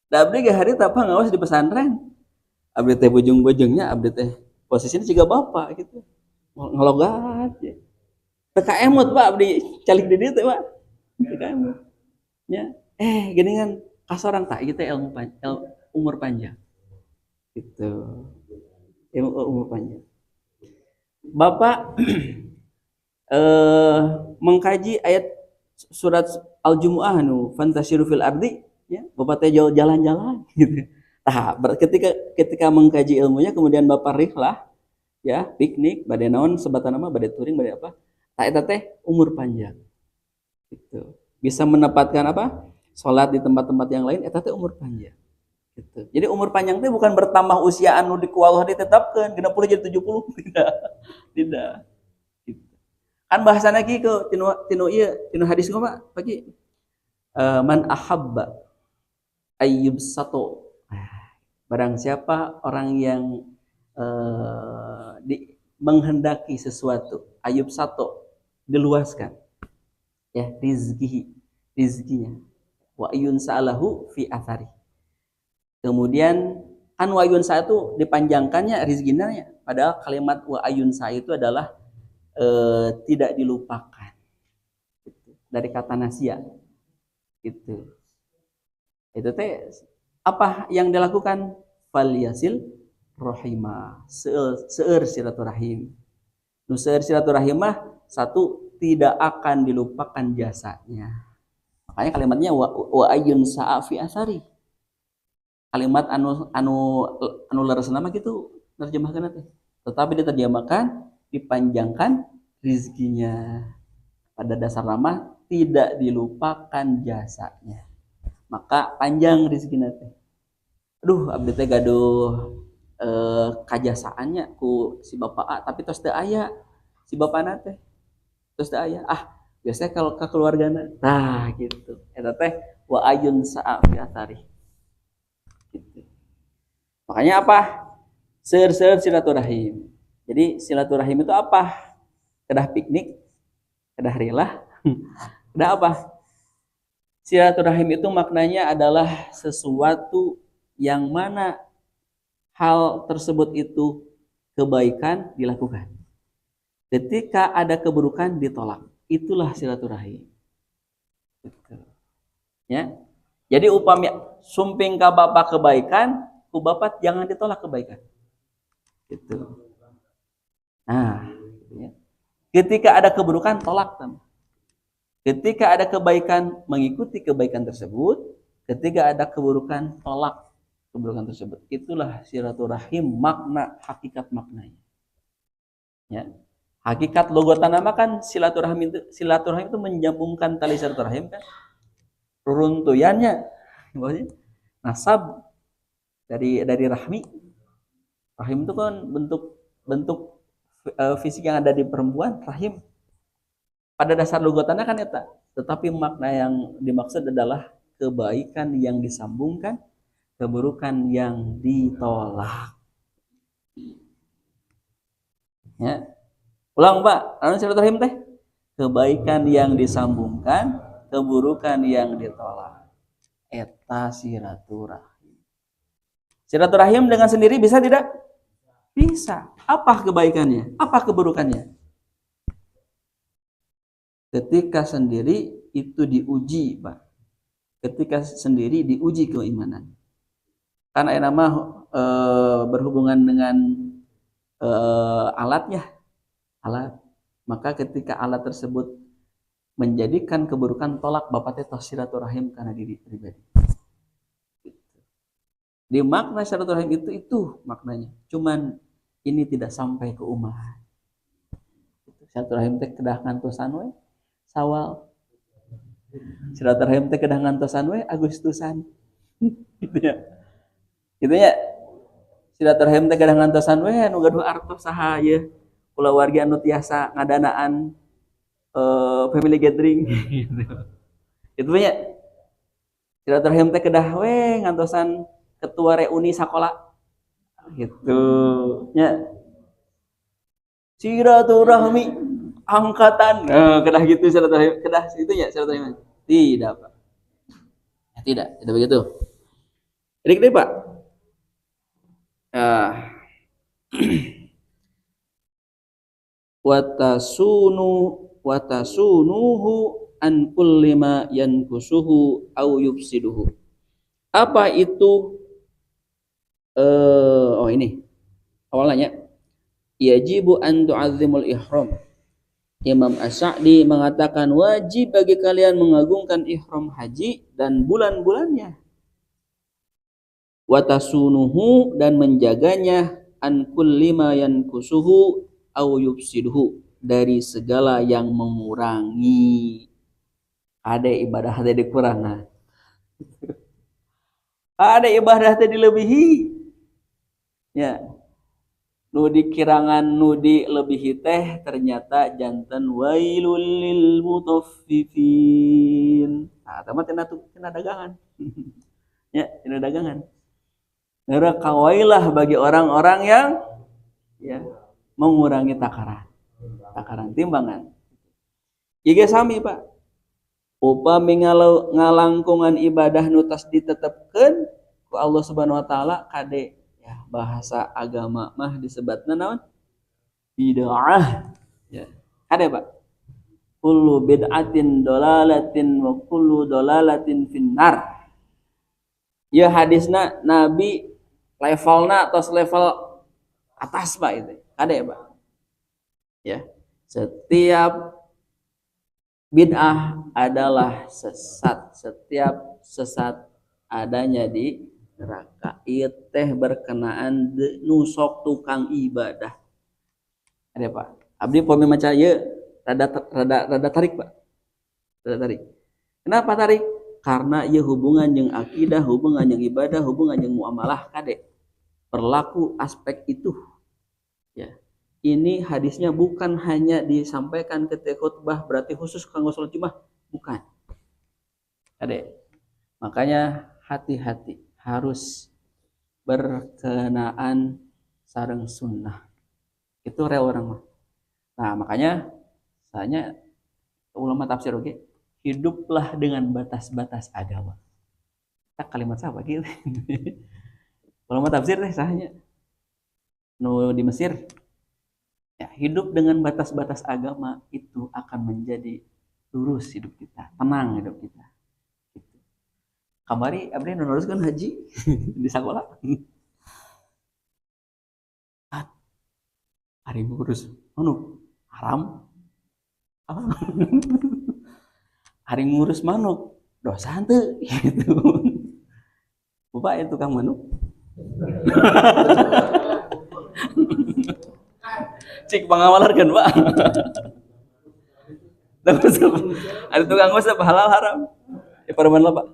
Da abdi ge hari apa ngawas di pesantren. Abdi teh bujung-bujungnya, abdi teh posisinya juga bapak gitu, ngelogat. Ya. PKM Pak, abdi calik di dieu teh Pak. PKM. Ya, gini kan kasorang tak gitu umur panjang. Gitu. Umur panjang. Bapak mengkaji ayat surat Al-Jumu'ah fantasiru fil ardi ya, Bapak teh jalan-jalan gitu. Ketika mengkaji ilmunya kemudian Bapak rihlah ya, piknik, bade naon sebatan nama bade touring bade apa? Eta teh umur panjang. Gitu. Bisa menempatkan apa? Salat di tempat-tempat yang lain eta teh umur panjang. Gitu. Jadi umur panjang itu bukan bertambah usia anu di Allah ditetapkan 60 jadi 70 tidak. Gitu. Kan bahasana kieu tinu hadis ngoma pagi man ahabba ayyub sato. Barang siapa orang yang menghendaki sesuatu ayyub sato diluaskan ya rizkinya wa ayun sa'alahu fi athari. Kemudian kan wa ayun sa itu dipanjangkannya rizkinya ya. Padahal kalimat wa ayun sa itu adalah tidak dilupakan. Gitu. Dari kata nasia. Gitu. Itu teh apa yang dilakukan? Falyasil rahimah. Seueur silaturahim. Nu seueur silaturahimah satu tidak akan dilupakan jasanya. Makanya kalimatnya wa ayun sa'a fi asari. Kalimat anu leresna mah gitu terjemahkan teh. Tetapi diterjemahkan dipanjangkan rizkinya. Pada dasar nama tidak dilupakan jasanya. Maka panjang rizkinya teh. Aduh, abdi teh gaduh kajasaannya ku si bapak A, tapi tos teu aya si bapana teh. Tos teu aya. Biasanya kalau ke keluargana. Nah, gitu. Eta teh wa ayun sa'a fi athari. Gitu. Makanya apa? Seueur silaturahim. Jadi silaturahim itu apa? Kedah piknik, kedah rilah, kedah apa? Silaturahim itu maknanya adalah sesuatu yang mana hal tersebut itu kebaikan dilakukan. Ketika ada keburukan ditolak. Itulah silaturahim. Gitu. Ya. Jadi upami sumping ka bapak kebaikan, ku bapak jangan ditolak kebaikan. Gitu. Nah, gitu ya. Ketika ada keburukan tolak. Ketika ada kebaikan mengikuti kebaikan tersebut, ketika ada keburukan tolak keburukan tersebut. Itulah silaturahim, makna hakikat maknanya. Ya. Hakikat logotan nama kan silaturahim itu menyambungkan tali silaturahim kan. Reruntuyannya nasab dari rahmi. Rahim itu kan bentuk fisik yang ada di perempuan, rahim. Pada dasar logotannya kan eta, tetapi makna yang dimaksud adalah kebaikan yang disambungkan, keburukan yang ditolak. Ya. Ulang Pak, anu silaturahim teh? Kebaikan yang disambungkan, keburukan yang ditolak. Eta silaturahim. Silaturahim dengan sendiri bisa tidak? Bisa. Apa kebaikannya? Apa keburukannya? Ketika sendiri itu diuji, Pak. Ketika sendiri diuji keimanan. Karena yang nama berhubungan dengan alatnya, alat. Maka ketika alat tersebut menjadikan keburukan, tolak bapak teh silaturahim karena diri pribadi. Di makna silaturahim itu maknanya. Cuman ini tidak sampai ke umat. Silaturahim teh kedah ngantosan we Sawal. Silaturahim teh kedah ngantosan we Agustusan. Gitu ya. Gitu ya. Silaturahim teh kedah ngantosan we anu gaduh artos saha ieu. Kulawarga anu tiasa ngadanaan family gathering gitu. Itu nya. Silaturahim teh kedah we ngantosan ketua reuni sakola gitu nya. Silaturahmi angkatan kedah gitu silaturahim, kedah itu ya silaturahim. Tidak Pak, ya, tidak begitu. Jadi gini Pak, watasunuhu an kulli ma yankusuhu au yufsiduhu. Apa itu ini awalnya yajibu an tu'azzimul ihram. Imam As-Sa'di mengatakan wajib bagi kalian mengagungkan ihram haji dan bulan-bulannya. Watasunuhu dan menjaganya an kulli ma yankusuhu au yufsiduhu dari segala yang mengurangi. Ada ibadah teh dikurangan. Ada ibadah teh dilebihi. Ya. Nu dikirangan nu dilebihi teh ternyata janten wailul lil mutaffifin. Nah, teman tina dagangan. Ya, tina dagangan. Neraka wailah bagi orang-orang yang ya mengurangi takaran timbangan. Ieu sami Pak. Upami ngalangkungan ibadah nu tas ditetepkeun ku Allah Subhanahu wa taala kade ya, bahasa agama mah disebutna naon? Bid'ah. Ya. Ada Pak. Kullu bid'atin dolalatin wa kullu dolalatin finnar. Ya hadisna Nabi levelna atau level atas Pak itu. Ada ya Pak? Ya. Setiap bid'ah adalah sesat. Setiap sesat adanya di neraka. Ieu teh berkenaan nusok tukang ibadah. Ada Pak. Abdi poe maca ieu rada tarik Pak. Rada tarik. Kenapa tarik? Karena ieu hubungan jeung akidah, hubungan jeung ibadah, hubungan jeung muamalah kade. Berlaku aspek itu. Ya. Ini hadisnya bukan hanya disampaikan ketika khutbah berarti khusus kanggo salat Jumat, bukan. Kade. Makanya hati-hati, harus berkenaan sareng sunnah. Itu rel orang mah. Nah, makanya saya ulama tafsir oke, hiduplah dengan batas-batas agama. Tak kalimat apa gitu. Ulama tafsir teh sahanya nu di Mesir. Ya, hidup dengan batas-batas agama itu akan menjadi lurus hidup kita, tenang hidup kita. Kamari abdi neruskeun haji di sekolah. Hari ngurus manuk haram. Apa? Hari ngurus manuk dosa henteu gitu. Bapak itu tukang manuk. Cik pangawalarkeun, Pak. Ada tukang ngusap halal haram. Ya pareman lah, Pak.